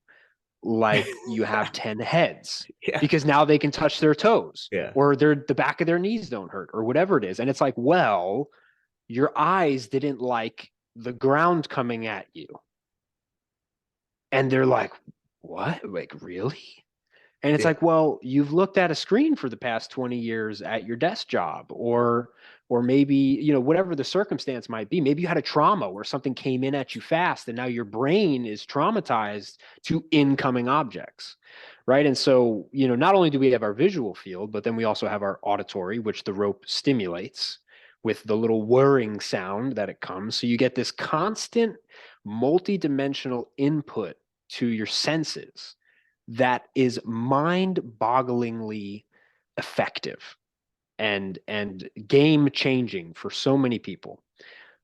like you have 10 heads, Yeah. because now they can touch their toes, Yeah. or the back of their knees don't hurt, or whatever it is. And it's like, well, your eyes didn't like the ground coming at you. And they're like, what? Like, really? And it's Yeah. like, well, you've looked at a screen for the past 20 years at your desk job, or maybe, whatever the circumstance might be. Maybe you had a trauma where something came in at you fast and now your brain is traumatized to incoming objects. Right. And so, not only do we have our visual field, but then we also have our auditory, which the rope stimulates with the little whirring sound that it comes. So you get this constant multi-dimensional input to your senses that is mind-bogglingly effective and game changing for so many people.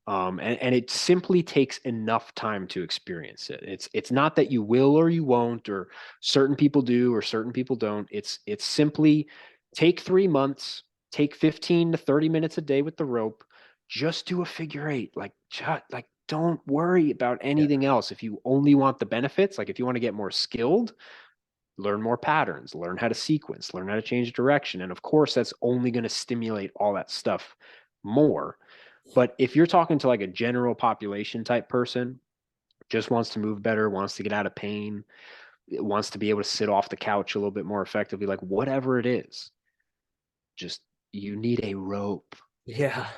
And it simply takes enough time to experience it. It's not that you will or you won't, or certain people do or certain people don't. It's simply take 3 months, take 15 to 30 minutes a day with the rope, just do a figure eight. Like don't worry about Yeah. anything else. If you only want the benefits, like if you want to get more skilled, learn more patterns, learn how to sequence, learn how to change direction. And of course, that's only going to stimulate all that stuff more. But if you're talking to like a general population type person, just wants to move better, wants to get out of pain, wants to be able to sit off the couch a little bit more effectively, like whatever it is, just you need a rope. Yeah.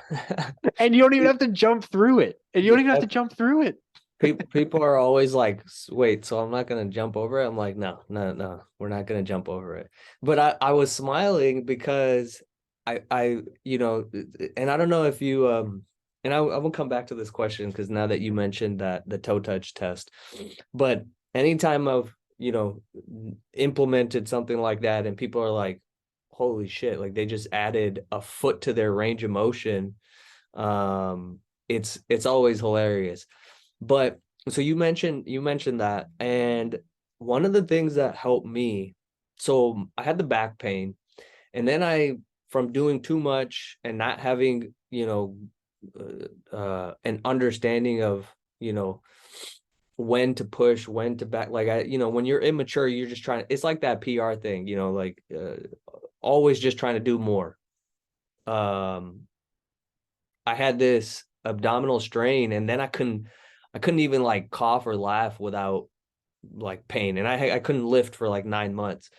And you don't even have to jump through it. And you don't even have Yeah. to jump through it. People are always like, wait, so I'm not gonna jump over it? I'm like, no, no, no, we're not gonna jump over it. But I was smiling because and I don't know if you and I will come back to this question because now that you mentioned that the toe touch test, but anytime I've, implemented something like that and people are like, holy shit, like they just added a foot to their range of motion, it's always hilarious. But so you mentioned that, and one of the things that helped me, so I had the back pain, and then I, from doing too much and not having, an understanding of, you know, when to push, when to back. Like when you're immature, you're just trying. It's like that PR thing, like always just trying to do more. Um, I had this abdominal strain, and then I couldn't even like cough or laugh without like pain, and I couldn't lift for like 9 months.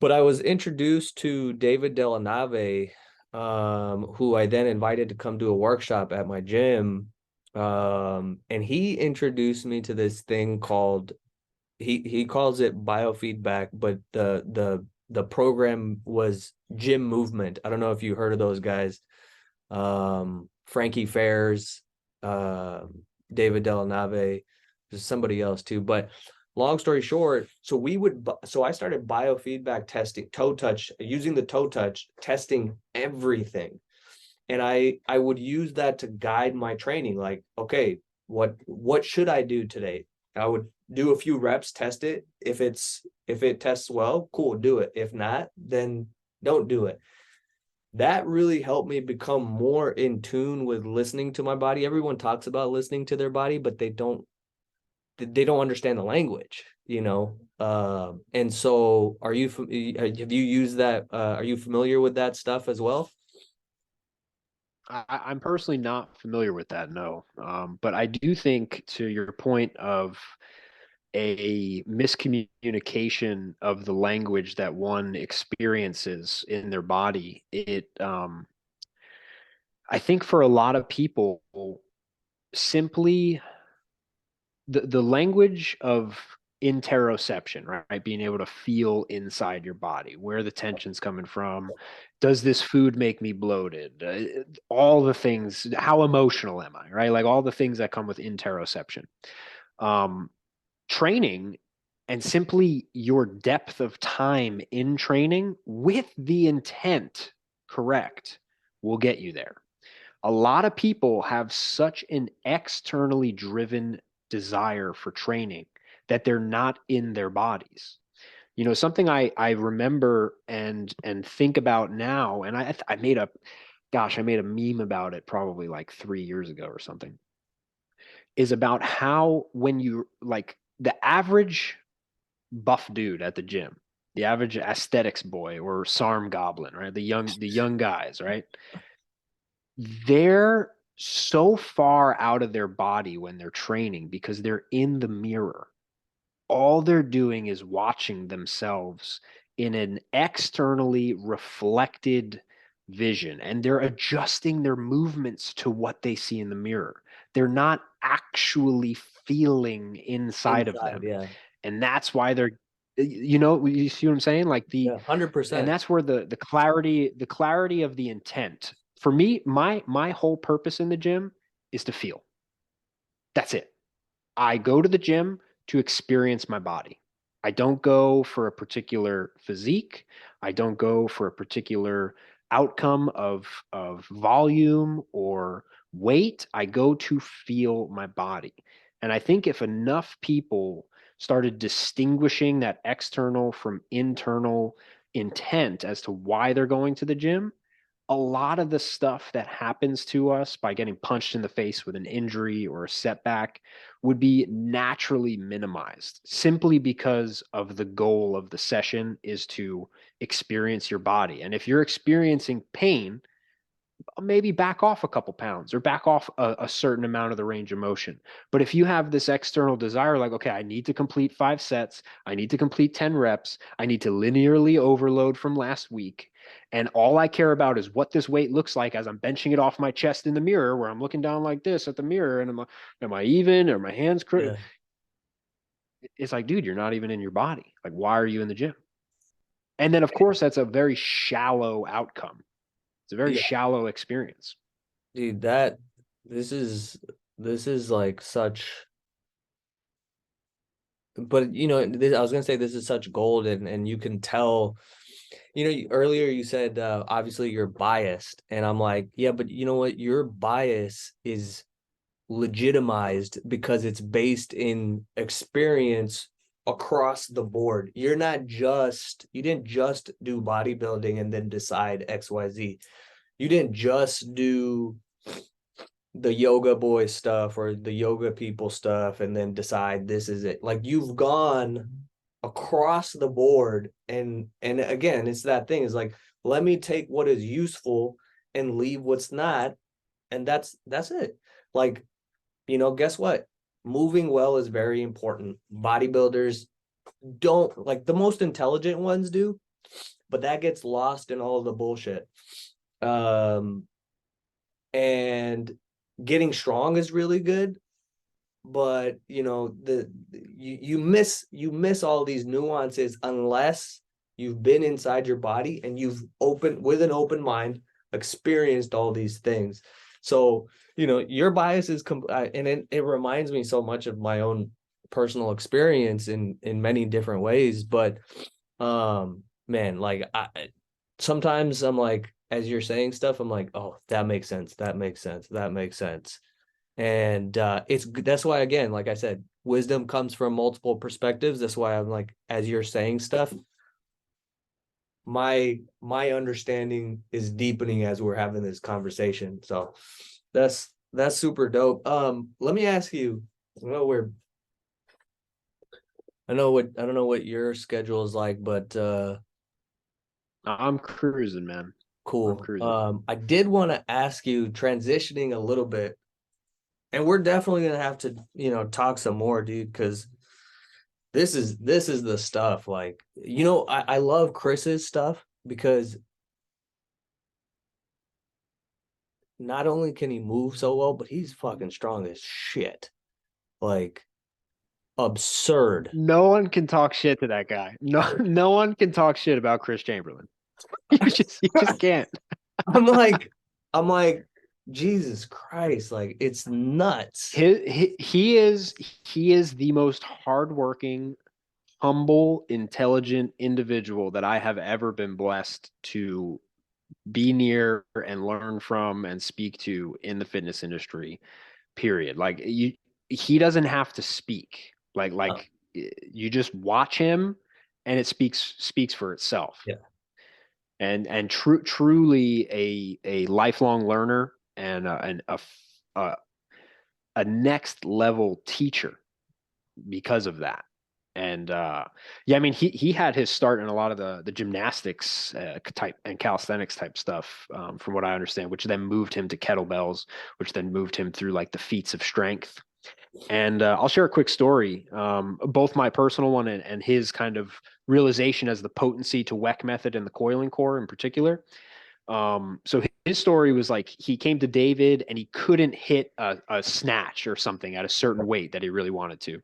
But I was introduced to David Delanave, who I then invited to come do a workshop at my gym, and he introduced me to this thing called, he calls it biofeedback, but the program was gym movement. I don't know if you heard of those guys, Frankie Fairs, uh, David Delanave, there's somebody else too. But long story short, so I started biofeedback testing, toe touch, using the toe touch, testing everything. And I would use that to guide my training. Like, okay, what should I do today? I would do a few reps, test it. If it tests well, cool, do it. If not, then don't do it. That really helped me become more in tune with listening to my body. Everyone talks about listening to their body, but they don't understand the language, and so have you used that, are you familiar with that stuff as well? I'm personally not familiar with that, no. But I do think, to your point of a miscommunication of the language that one experiences in their body, I think for a lot of people, simply the language of interoception, right? Being able to feel inside your body where the tension's coming from. Does this food make me bloated? All the things, how emotional am I, right? Like all the things that come with interoception. Um, Training and simply your depth of time in training with the intent correct will get you there. A lot of people have such an externally driven desire for training that they're not in their bodies. Something I remember and think about now, and I made a, gosh, I made a meme about it probably like 3 years ago or something, is about how when you like the average buff dude at the gym, the average aesthetics boy or SARM goblin, right? The young guys, right? They're so far out of their body when they're training because they're in the mirror all they're doing is watching themselves in an externally reflected vision, and they're adjusting their movements to what they see in the mirror. They're not actually feeling inside of Inside, them. yeah. And that's why they're, you see what I'm saying? Like Yeah, and 100%. that's where the clarity of the intent. For me, my whole purpose in the gym is to feel. That's it. I go to the gym to experience my body. I don't go for a particular physique. I don't go for a particular outcome of volume or weight. I go to feel my body. And I think if enough people started distinguishing that external from internal intent as to why they're going to the gym, a lot of the stuff that happens to us by getting punched in the face with an injury or a setback would be naturally minimized simply because of the goal of the session is to experience your body. And if you're experiencing pain, maybe back off a couple pounds or back off a certain amount of the range of motion. But if you have this external desire, like, okay, I need to complete 5 sets, I need to complete 10 reps, I need to linearly overload from last week. And all I care about is what this weight looks like as I'm benching it off my chest in the mirror, where I'm looking down like this at the mirror. And am I even? Are my hands crooked? Yeah. It's like, dude, you're not even in your body. Like, why are you in the gym? And then, of course, that's a very shallow outcome. It's a very Yeah, shallow experience. dude, this is this is like such, but I was gonna say this is such gold, and you can tell, earlier you said obviously you're biased, and I'm like, yeah, but you know what? Your bias is legitimized because it's based in experience across the board. You didn't just do bodybuilding and then decide XYZ. You didn't just do the yoga boy stuff or the yoga people stuff and then decide this is it. Like, you've gone across the board, and again, it's that thing is like, let me take what is useful and leave what's not, and that's it. Like, guess what? Moving well is very important. Bodybuilders don't, like, the most intelligent ones do, but that gets lost in all of the bullshit. Um, and getting strong is really good, but you miss all these nuances unless you've been inside your body and you've opened with an open mind, experienced all these things. So your bias is and it reminds me so much of my own personal experience in many different ways. But man, like, sometimes I'm like, as you're saying stuff, I'm like, oh, that makes sense, that makes sense, that makes sense. And that's why, again, like I said, wisdom comes from multiple perspectives. That's why I'm like, as you're saying stuff, my understanding is deepening as we're having this conversation. So that's super dope. Let me ask you, I know we're I don't know what your schedule is like, but I'm cruising, man. I'm cool. cruising. I did want to ask you, transitioning a little bit, and we're definitely gonna have to, talk some more, dude, because this is the stuff. Like, I love Chris's stuff because not only can he move so well, but he's fucking strong as shit. Like, absurd. No one can talk shit to that guy. No, no one can talk shit about Chris Chamberlain. You just can't. I'm like, I'm like, Jesus Christ, like, it's nuts. He is the most hardworking, humble, intelligent individual that I have ever been blessed to be near and learn from and speak to in the fitness industry. Period. Like, he doesn't have to speak. Like Uh, like you just watch him, and it speaks for itself. yeah, And truly a lifelong learner and a a next level teacher because of that. And yeah, I mean, he had his start in a lot of the gymnastics type and calisthenics type stuff, from what I understand, which then moved him to kettlebells, which then moved him through like the feats of strength. And I'll share a quick story, both my personal one and his kind of realization as the potency to WEC method and the coiling core in particular. So his story was like he came to David and he couldn't hit a snatch or something at a certain weight that he really wanted to.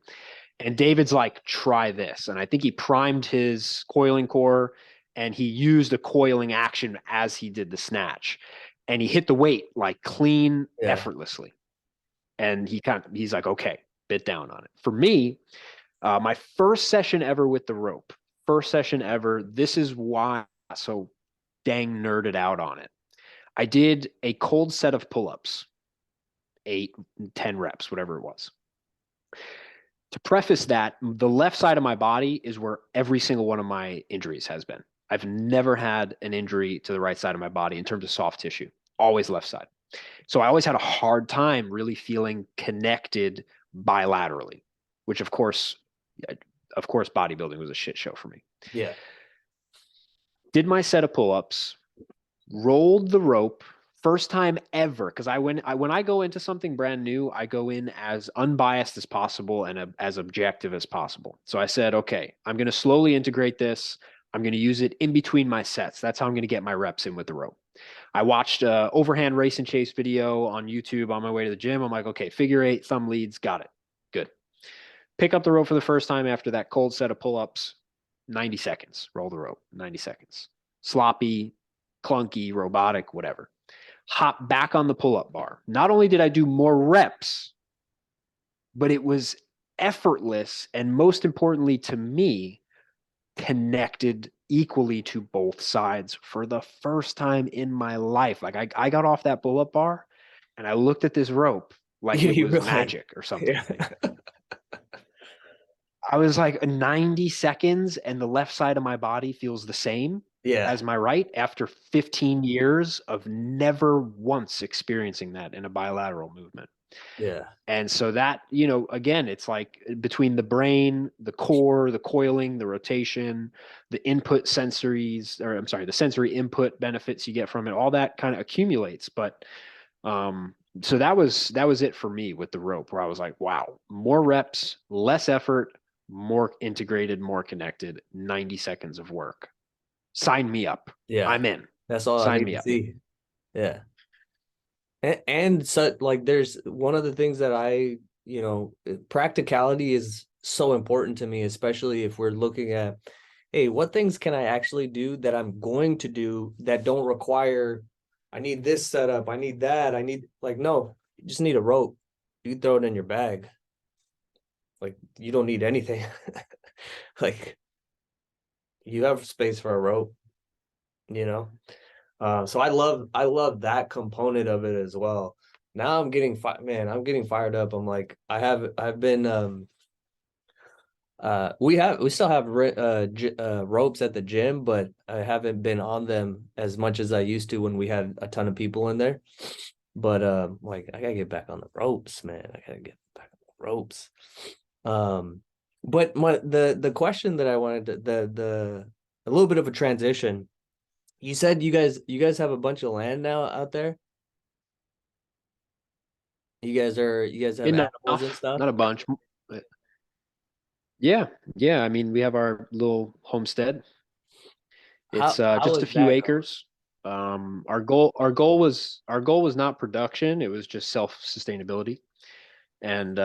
And David's like, try this. And I think he primed his coiling core and he used a coiling action as he did the snatch. And he hit the weight like clean, Yeah. effortlessly. And he's like, okay, bit down on it. For me, my first session ever with the rope, first session ever. This is why I'm so dang nerded out on it. I did a cold set of pull-ups, 8, 10 reps, whatever it was. To preface that, the left side of my body is where every single one of my injuries has been. I've never had an injury to the right side of my body in terms of soft tissue, always left side. So I always had a hard time really feeling connected bilaterally, which of course, bodybuilding was a shit show for me. Yeah. Did my set of pull-ups, rolled the rope, first time ever, because when I go into something brand new, I go in as unbiased as possible and as objective as possible. So I said, okay, I'm going to slowly integrate this. I'm going to use it in between my sets. That's how I'm going to get my reps in with the rope. I watched a overhand race and chase video on YouTube on my way to the gym. I'm like, okay, figure 8, thumb leads, got it. Good. Pick up the rope for the first time after that cold set of pull-ups, 90 seconds. Roll the rope, 90 seconds. Sloppy, clunky, robotic, whatever. Hop back on the pull-up bar. Not only did I do more reps, but it was effortless and most importantly to me, connected equally to both sides for the first time in my life. Like I got off that pull-up bar and I looked at this rope like it You was were like, magic or something. yeah. I was like 90 seconds and the left side of my body feels the same Yeah. as my right after 15 years of never once experiencing that in a bilateral movement. Yeah. And so that, again, it's like between the brain, the core, the coiling, the rotation, the input sensories, or I'm sorry, the sensory input benefits you get from it, all that kind of accumulates. But so that was it for me with the rope, where I was like, wow, more reps, less effort, more integrated, more connected, 90 seconds of work. Sign me up. Yeah. I'm in. That's all I Sign need me to up. see. Yeah. And so like there's one of the things that practicality is so important to me, especially if we're looking at, hey, what things can I actually do that I'm going to do that don't require, I need this setup, I need that, I need like, no, you just need a rope. You throw it in your bag. Like you don't need anything. Like you have space for a rope, you know? So I love that component of it as well. Now I'm getting fired up. I'm like I've been we still have ropes at the gym, but I haven't been on them as much as I used to when we had a ton of people in there. But like I gotta get back on the ropes, man. I gotta get back on the ropes. Um, but the question that I wanted to the a little bit of a transition. You said you guys have a bunch of land now out there. You guys have animals and Enough, stuff. not a bunch. But yeah, yeah. I mean, we have our little homestead. It's How just a is few that going? acres. Our goal was not production. It was just self sustainability, and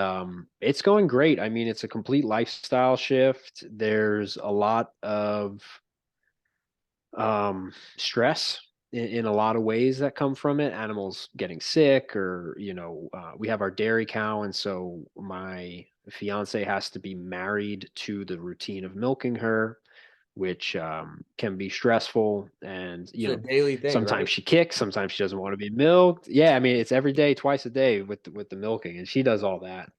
it's going great. I mean, it's a complete lifestyle shift. There's a lot of stress in a lot of ways that come from it. Animals getting sick, or we have our dairy cow, and so my fiance has to be married to the routine of milking her, which can be stressful. And It's a daily thing, sometimes right? she kicks, sometimes she doesn't want to be milked. Yeah, I mean it's every day, twice a day with the milking, and she does all that.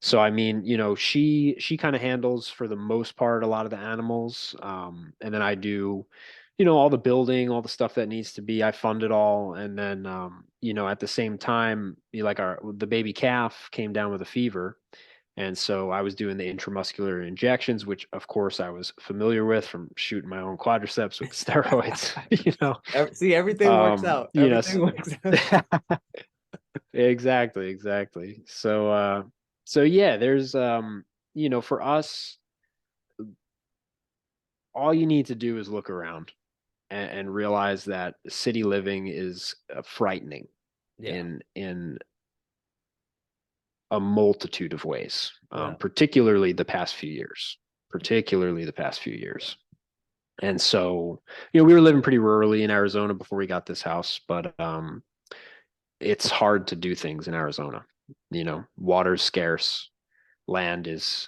So I mean, she kind of handles for the most part a lot of the animals, and then I do, all the building, all the stuff that needs to be. I fund it all, and then at the same time, like the baby calf came down with a fever, and so I was doing the intramuscular injections, which of course I was familiar with from shooting my own quadriceps with steroids. See, everything works Um, out. you know, Everything works out. Exactly, exactly. So yeah, there's for us, all you need to do is look around and realize that city living is frightening Yeah, in a multitude of ways, yeah, particularly the past few years, particularly the past few years. And so, we were living pretty rurally in Arizona before we got this house, but it's hard to do things in Arizona. Water's scarce, land is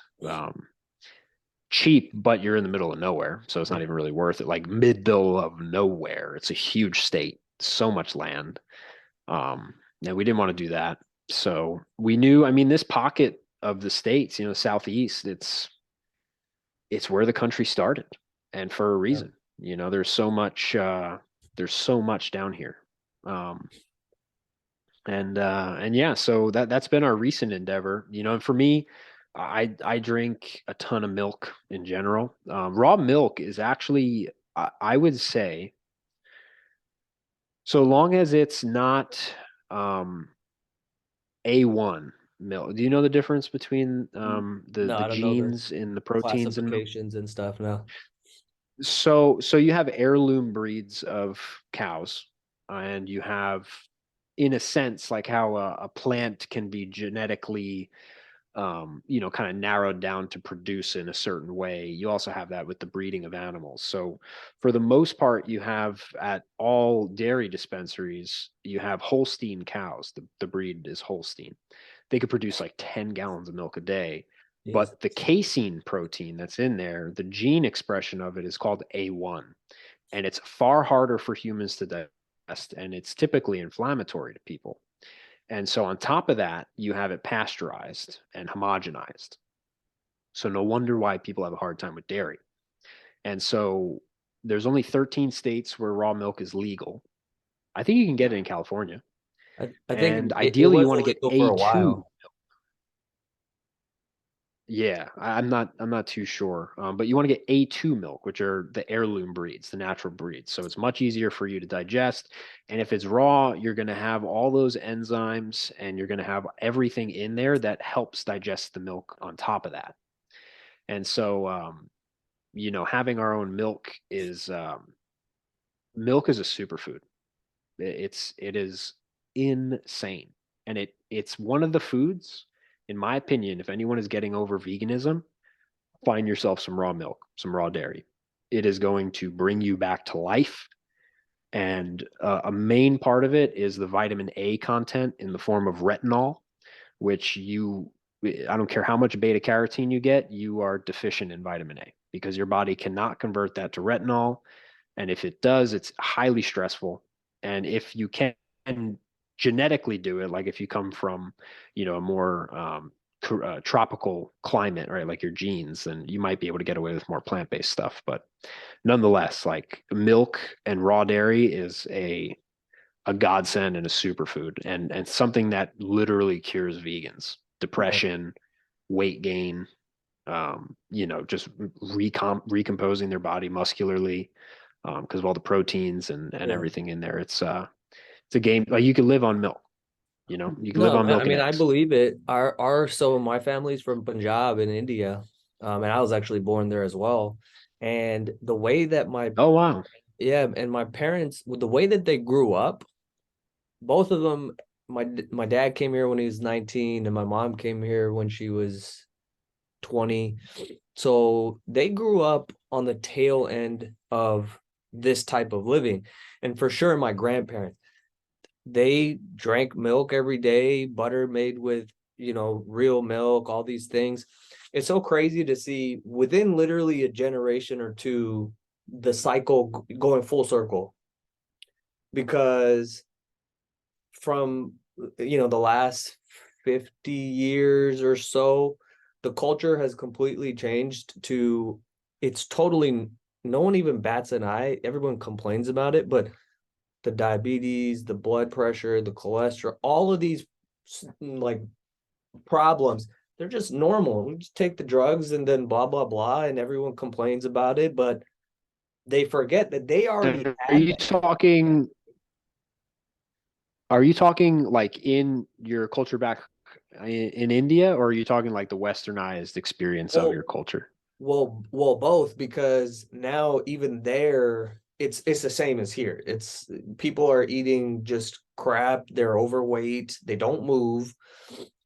cheap, but you're in the middle of nowhere, so it's not yeah. even really worth it. Like middle of nowhere, it's a huge state, so much land. And we didn't want to do that, so we knew. I mean, this pocket of the states, southeast, it's where the country started, and for a Yeah. reason. There's so much down here. Um, and yeah, so that's been our recent endeavor. And for me, I drink a ton of milk in general. Raw milk is actually, I would say, so long as it's not um A1 milk. Do you know the difference between the No, the I don't know the genes in the proteins in milk? classifications and stuff now. So you have heirloom breeds of cows, and you have, in a sense, like how a plant can be genetically, kind of narrowed down to produce in a certain way. You also have that with the breeding of animals. So for the most part, you have at all dairy dispensaries, you have Holstein cows. The breed is Holstein. They could produce like 10 gallons of milk a day. But the Jesus. casein protein that's in there, the gene expression of it is called A1. And it's far harder for humans to digest. And it's typically inflammatory to people. And so on top of that, you have it pasteurized and homogenized. So no wonder why people have a hard time with dairy. And so there's only 13 states where raw milk is legal. I think you can get it in California. I think And it ideally you was want to get illegal for a A2. while. Yeah, I'm not too sure. But you want to get A2 milk, which are the heirloom breeds, the natural breeds. So it's much easier for you to digest. And if it's raw, you're going to have all those enzymes and you're going to have everything in there that helps digest the milk on top of that. And so, having our own milk is a superfood. It is insane, and it's one of the foods, in my opinion. If anyone is getting over veganism, find yourself some raw milk, some raw dairy. It is going to bring you back to life. And a main part of it is the vitamin A content in the form of retinol, which I don't care how much beta carotene you get, you are deficient in vitamin A because your body cannot convert that to retinol. And if it does, it's highly stressful. And if you can genetically do it, like if you come from, a more tropical climate, right, like your genes, then you might be able to get away with more plant-based stuff. But nonetheless, like milk and raw dairy is a godsend and a superfood, and something that literally cures vegans, Yeah, depression, weight gain, just recomposing their body muscularly, because of all the proteins and yeah. everything in there. It's a game. Like, you could live on milk. You can live No, on man, I milk and mean, I eggs. believe it. So my family's from Punjab in India, and I was actually born there as well. And the way that Oh wow. yeah, and my parents, with the way that they grew up, both of them, my dad came here when he was 19, and my mom came here when she was 20. So they grew up on the tail end of this type of living. And for sure, my grandparents, they drank milk every day, butter made with, real milk, all these things. It's so crazy to see within literally a generation or two, the cycle going full circle because from, the last 50 years or so, the culture has completely changed to it's totally no one even bats an eye. Everyone complains about it, but the diabetes, the blood pressure, the cholesterol, all of these like problems, they're just normal. We just take the drugs and then blah blah blah, and everyone complains about it, but they forget that they already Are had you that. talking? Are you talking like in your culture back in India, or are you talking like the westernized experience of your Well, culture? both, because now even there, it's the same as here. It's people are eating just crap, they're overweight, they don't move.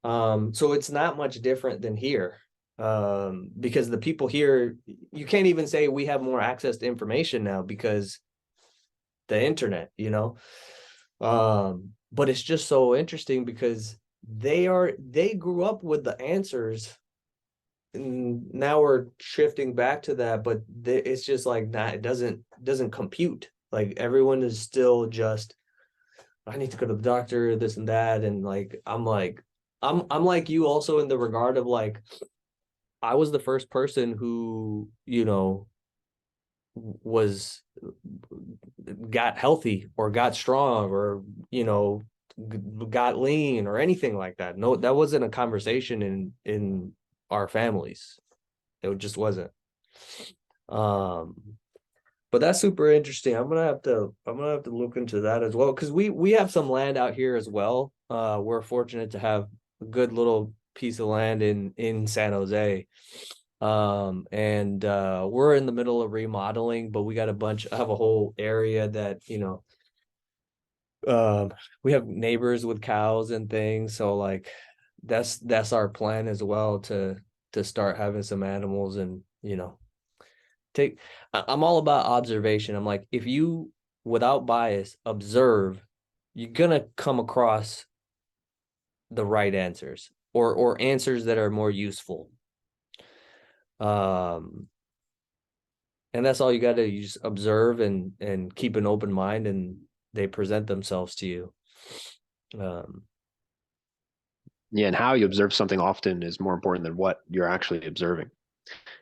So it's not much different than here. Because the people here, you can't even say we have more access to information now because the internet, you know. But it's just so interesting because they grew up with the answers, and now we're shifting back to that, but it's just like not, it doesn't compute. Like everyone is still just, I need to go to the doctor, this and that, and like I'm like you also in the regard of like I was the first person who, you know, was got healthy or got strong or, you know, got lean or anything like that. No, that wasn't a conversation in our families. It just wasn't. Um, but that's super interesting. I'm gonna have to look into that as well because we have some land out here as well. We're fortunate to have a good little piece of land in San Jose. And we're in the middle of remodeling, but we got a bunch, I have a whole area that, you know, we have neighbors with cows and things, so like that's our plan as well to start having some animals and, you know, take I'm all about observation. I'm like, if you without bias observe, you're gonna come across the right answers or answers that are more useful. Um and that's all you got to, you just observe and keep an open mind and they present themselves to you. Um Yeah, and how you observe something often is more important than what you're actually observing,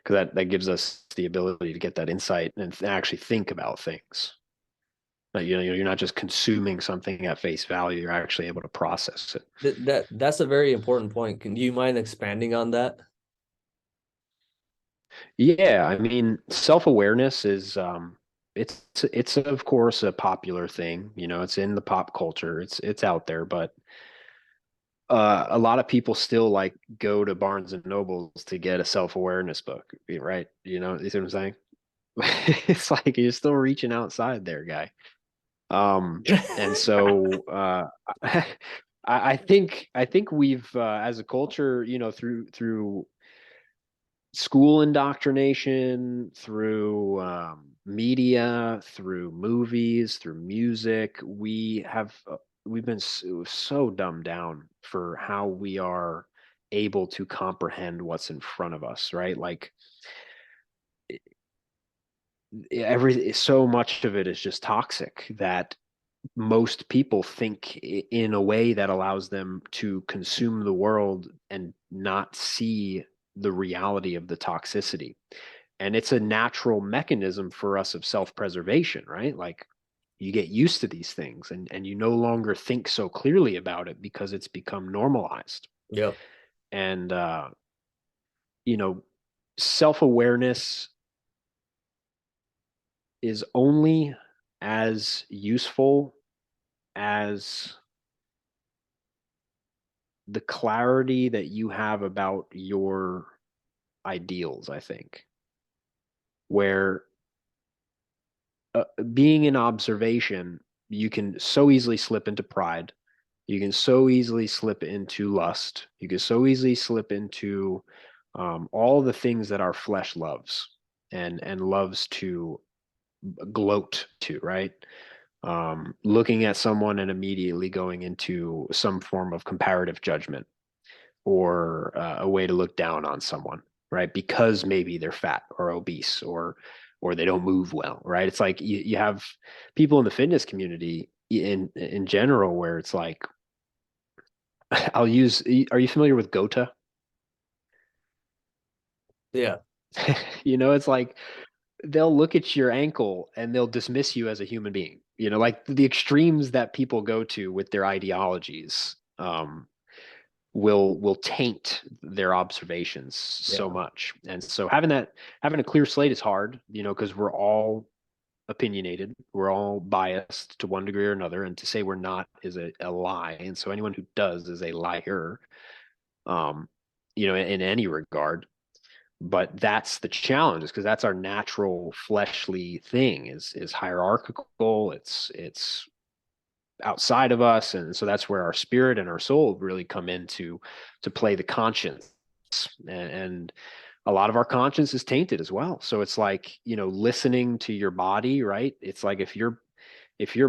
because that gives us the ability to get that insight and actually think about things. That, you know, you're not just consuming something at face value; you're actually able to process it. that's a very important point. Can you mind expanding on that? Yeah, I mean, self-awareness is it's of course a popular thing. You know, it's in the pop culture. It's out there, but a lot of people still like go to Barnes and Nobles to get a self-awareness book, right? You see what I'm saying? It's like you're still reaching outside there, guy. And so I think we've as a culture, you know, through school indoctrination, through media, through movies, through music, we've been so dumbed down for how we are able to comprehend what's in front of us, right? Like so much of it is just toxic that most people think in a way that allows them to consume the world and not see the reality of the toxicity. And it's a natural mechanism for us of self-preservation, right? Like you get used to these things and you no longer think so clearly about it because it's become normalized. Yep. And you know, self-awareness is only as useful as the clarity that you have about your ideals, I think, where being in observation, you can so easily slip into pride. You can so easily slip into lust. You can so easily slip into all the things that our flesh loves and loves to gloat to, right? Looking at someone and immediately going into some form of comparative judgment or a way to look down on someone, right? Because maybe they're fat or obese or they don't move well, right? It's like you have people in the fitness community in general where it's like I'll use. Are you familiar with Gota? Yeah. You know, it's like they'll look at your ankle and they'll dismiss you as a human being. You know, like the extremes that people go to with their ideologies. Will taint their observations so Yeah. much. And so having a clear slate is hard, you know, because we're all opinionated. We're all biased to one degree or another, and to say we're not is a lie. And so anyone who does is a liar, um, in any regard. But that's the challenge, is because that's our natural fleshly thing, is hierarchical. It's outside of us, and so that's where our spirit and our soul really come into to play the conscience, and a lot of our conscience is tainted as well. So it's like, listening to your body, right? It's like if your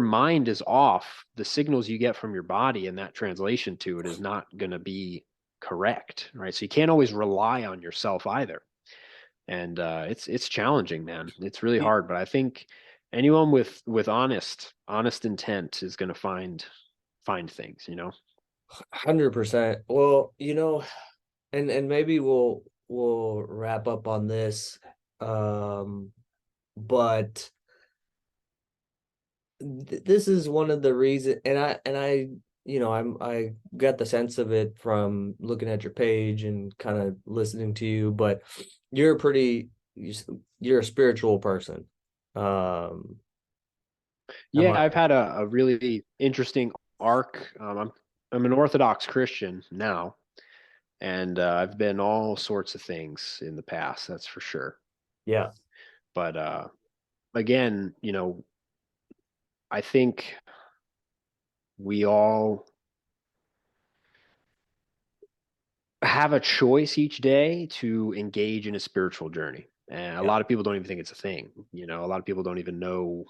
mind is off, the signals you get from your body and that translation to it is not going to be correct, right? So you can't always rely on yourself either. And it's challenging, man. It's really hard, but I think anyone with honest intent is going to find things. 100%. Well, and maybe we'll wrap up on this. But this is one of the reasons, and I I got the sense of it from looking at your page and kind of listening to you, but you're a pretty you're a spiritual person. Um, am Yeah, I? I've had a really interesting arc. I'm an Orthodox Christian now, and I've been all sorts of things in the past, that's for sure. Yeah, But again, I think we all have a choice each day to engage in a spiritual journey. And a yeah, lot of people don't even think it's a thing. A lot of people don't even know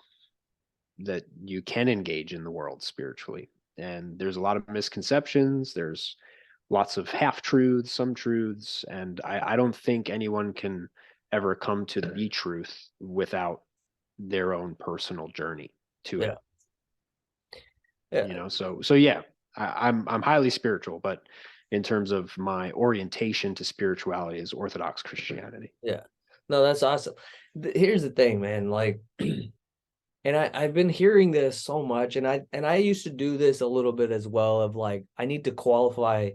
that you can engage in the world spiritually. And there's a lot of misconceptions. There's lots of half truths, some truths. And I don't think anyone can ever come to the truth without their own personal journey to yeah, it. yeah, So yeah, I'm highly spiritual, but in terms of my orientation to spirituality is Orthodox Christianity. yeah. No, that's awesome. Here's the thing, man. Like, and I've been hearing this so much, and I used to do this a little bit as well. Of like, I need to qualify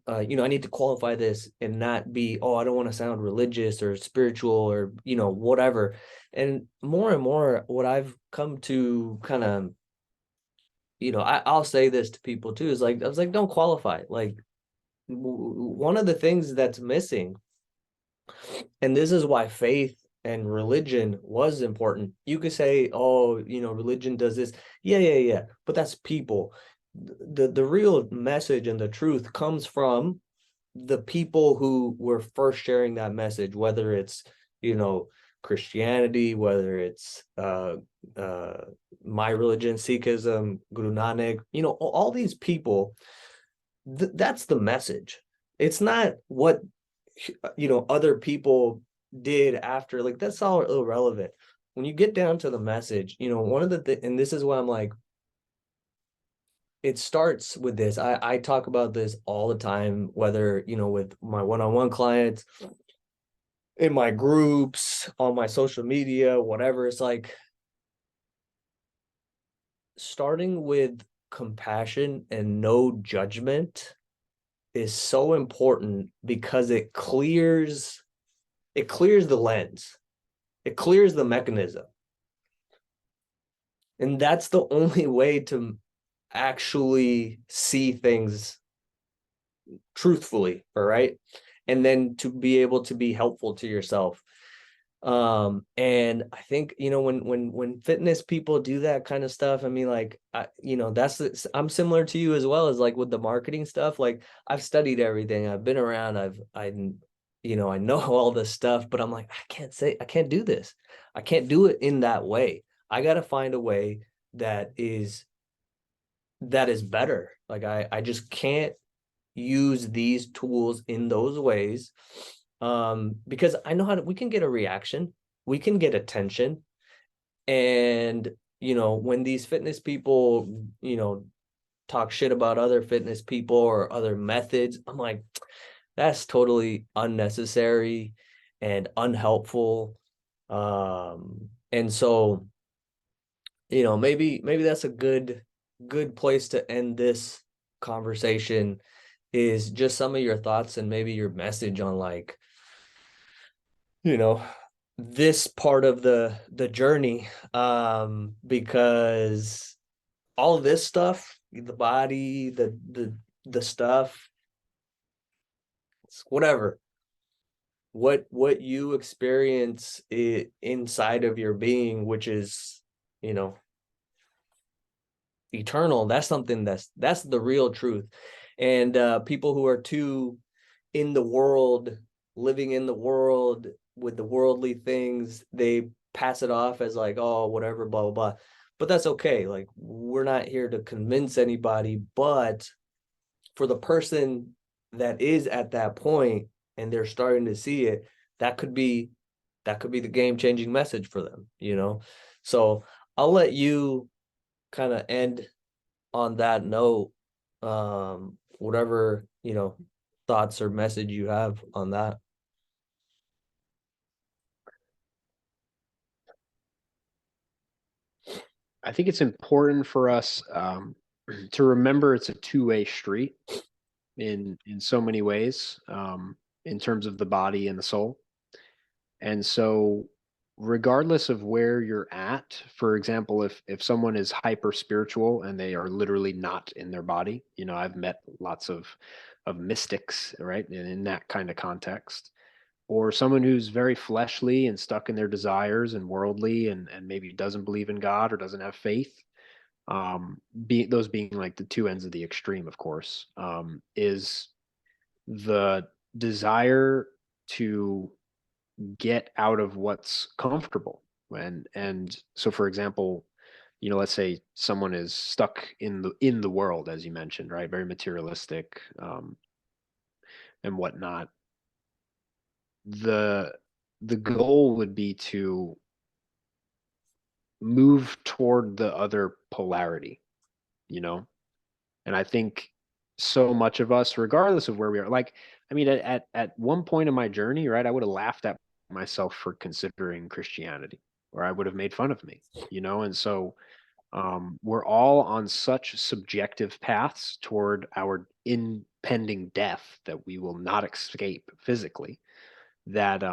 I need to qualify this and not be, oh, I don't want to sound religious or spiritual or, whatever. And more, what I've come to kind of, I'll say this to people too, is like, I was like, don't qualify. Like, one of the things that's missing, and this is why faith and religion was important. You could say, oh, religion does this. Yeah, yeah, yeah. But that's people. The real message and the truth comes from the people who were first sharing that message, whether it's, you know, Christianity, whether it's uh my religion, Sikhism, Guru Nanak, all these people, that's the message. It's not what other people did after, like that's all irrelevant. When you get down to the message, one of and this is why I'm like, it starts with this. I talk about this all the time, whether, with my one-on-one clients, in my groups, on my social media, whatever. It's like starting with compassion and no judgment is so important because it clears the lens. It clears the mechanism. And that's the only way to actually see things truthfully, all right? And then to be able to be helpful to yourself. And I think, when fitness people do that kind of stuff, I mean, like, I'm similar to you as well, as like with the marketing stuff. Like, I've studied everything, I've been around, I know all this stuff, but I'm like, I can't do this. I can't do it in that way. I got to find a way that is better. Like, I just can't use these tools in those ways, because I know we can get a reaction, we can get attention. And when these fitness people talk shit about other fitness people or other methods, I'm like, that's totally unnecessary and unhelpful. And so, maybe that's a good place to end this conversation, is just some of your thoughts and maybe your message on, like, you know this part of the journey, because all of this stuff, the body, the stuff, whatever, what you experience inside of your being, which is, you know, eternal, that's something that's the real truth. And people who are too in the world, living in the world with the worldly things, they pass it off as like, oh, whatever, blah blah blah. But that's okay. Like, we're not here to convince anybody, but for the person that is at that point and they're starting to see it, that could be the game changing message for them, you know. So I'll let you kind of end on that note. Whatever, you know, thoughts or message you have on that. I think it's important for us to remember it's a two-way street in so many ways, in terms of the body and the soul. And so, regardless of where you're at, for example, if someone is hyper spiritual and they are literally not in their body, you know, I've met lots of mystics, right, in that kind of context, or someone who's very fleshly and stuck in their desires and worldly and maybe doesn't believe in God or doesn't have faith, those being like the two ends of the extreme, of course, is the desire to get out of what's comfortable. And so, for example, you know, let's say someone is stuck in the world, as you mentioned, right, very materialistic, and whatnot. The the goal would be to move toward the other polarity, you know. And I think so much of us, regardless of where we are, like, I mean, at one point in my journey, right, I would have laughed at myself for considering Christianity, or I would have made fun of me, you know. And so, we're all on such subjective paths toward our impending death that we will not escape physically, that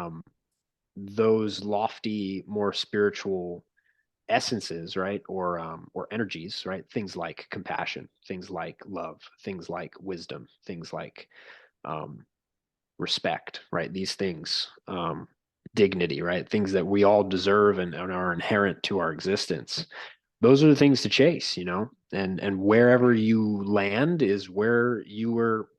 those lofty, more spiritual essences, right, or energies, right, things like compassion, things like love, things like wisdom, things like um, respect, right, these things, dignity, right, things that we all deserve and are inherent to our existence. Those are the things to chase, you know. And wherever you land is where you were.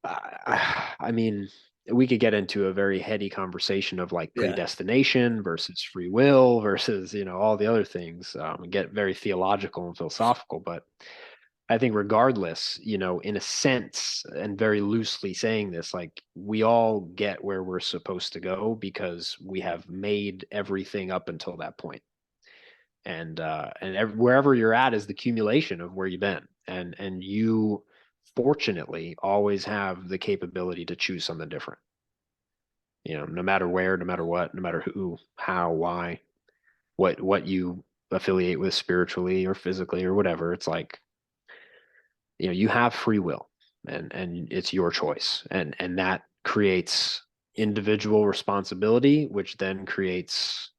I mean, we could get into a very heady conversation of like Yeah. predestination versus free will versus, you know, all the other things, and get very theological and philosophical. But I think, regardless, you know, in a sense, and very loosely saying this, like, we all get where we're supposed to go because we have made everything up until that point. And wherever you're at is the accumulation of where you've been, and you fortunately always have the capability to choose something different, you know, no matter where, no matter what, no matter who, how, why, what you affiliate with spiritually or physically or whatever. It's like, you know, you have free will, and it's your choice, and that creates individual responsibility, which then creates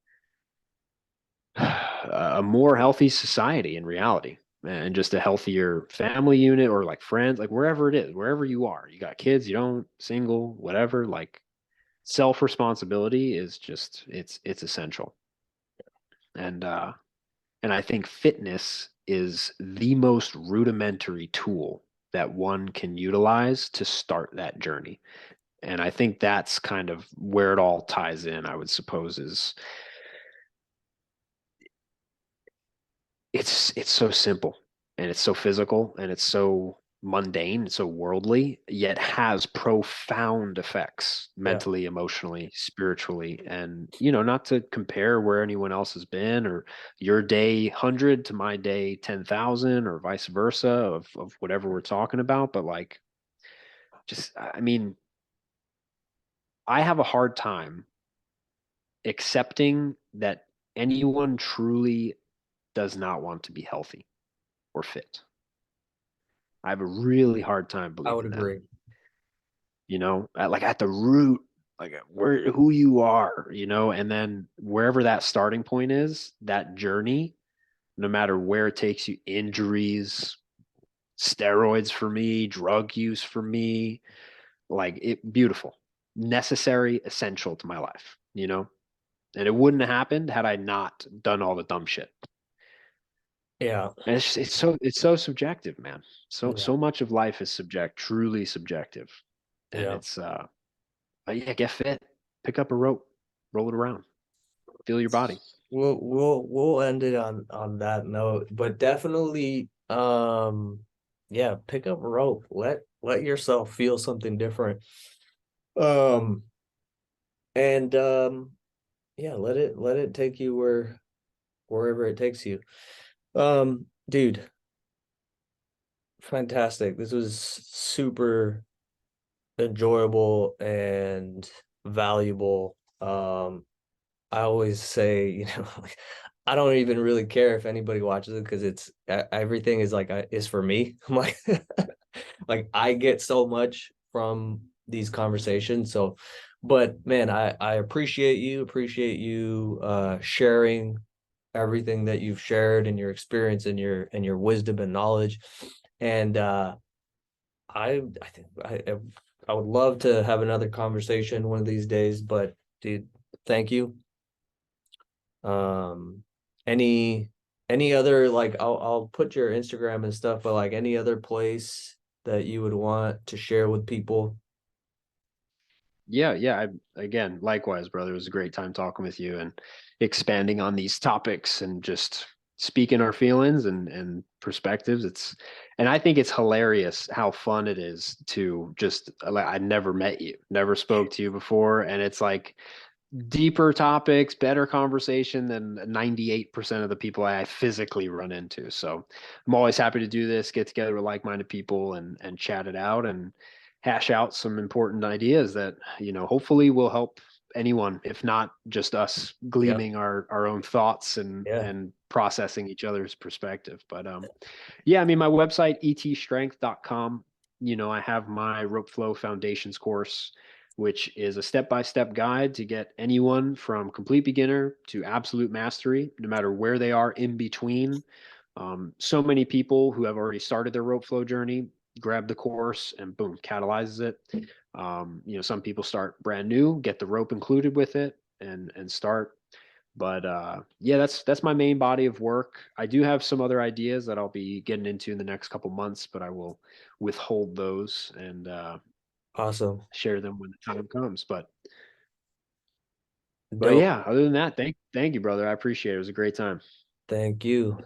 a more healthy society in reality, and just a healthier family unit, or like friends, like wherever it is, wherever you are, you got kids, you don't, single, whatever, like, self responsibility is just, it's essential. And uh and I think fitness is the most rudimentary tool that one can utilize to start that journey. And I think that's kind of where it all ties in, I would suppose, is it's so simple, and it's so physical, and it's so mundane, it's so worldly, yet has profound effects Yeah. mentally, emotionally, spiritually. And, you know, not to compare where anyone else has been, or your day 100 to my day 10,000, or vice versa, of whatever we're talking about, but like, just, I mean, I have a hard time accepting that anyone truly does not want to be healthy or fit. I have a really hard time I would believing that. agree. You know, like, at the root like where who you are, and then wherever that starting point is, that journey, no matter where it takes you, injuries, steroids for me, drug use for me, like it beautiful, necessary, essential to my life. And it wouldn't have happened had I not done all the dumb shit. Yeah. And it's so subjective, man. So Yeah. so much of life is truly subjective. And Yeah. it's but yeah, get fit. Pick up a rope, roll it around, feel your body. We'll end it on that note, but definitely yeah, pick up a rope. Let yourself feel something different. Um and yeah, let it take you wherever it takes you. Dude, fantastic. This was super enjoyable and valuable. I always say, like, I don't even really care if anybody watches it because everything is like is for me. I'm like, like I get so much from these conversations. So, but man, I appreciate you sharing everything that you've shared and your experience and your wisdom and knowledge. And I think I would love to have another conversation one of these days, but dude, thank you. Um, any any other like I'll put your Instagram and stuff, but like any other place that you would want to share with people? Yeah, yeah. Again, likewise, brother. It was a great time talking with you and expanding on these topics and just speaking our feelings and perspectives. And I think it's hilarious how fun it is to just like I never met you, never spoke to you before, and it's like deeper topics, better conversation than 98% of the people I physically run into. So I'm always happy to do this, get together with like-minded people and chat it out and hash out some important ideas that, hopefully will help anyone, if not just us Yeah, gleaming our own thoughts yeah. and processing each other's perspective. But yeah, I mean, my website, etstrength.com, I have my rope flow foundations course, which is a step-by-step guide to get anyone from complete beginner to absolute mastery, no matter where they are in between. So many people who have already started their rope flow journey grab the course and boom, catalyzes it. Some people start brand new, get the rope included with it, and start. But yeah, that's my main body of work. I do have some other ideas that I'll be getting into in the next couple months, but I will withhold those and Awesome. share them when the time comes. But Dope. yeah, other than that, thank you, brother. I appreciate it. It was a great time. Thank you.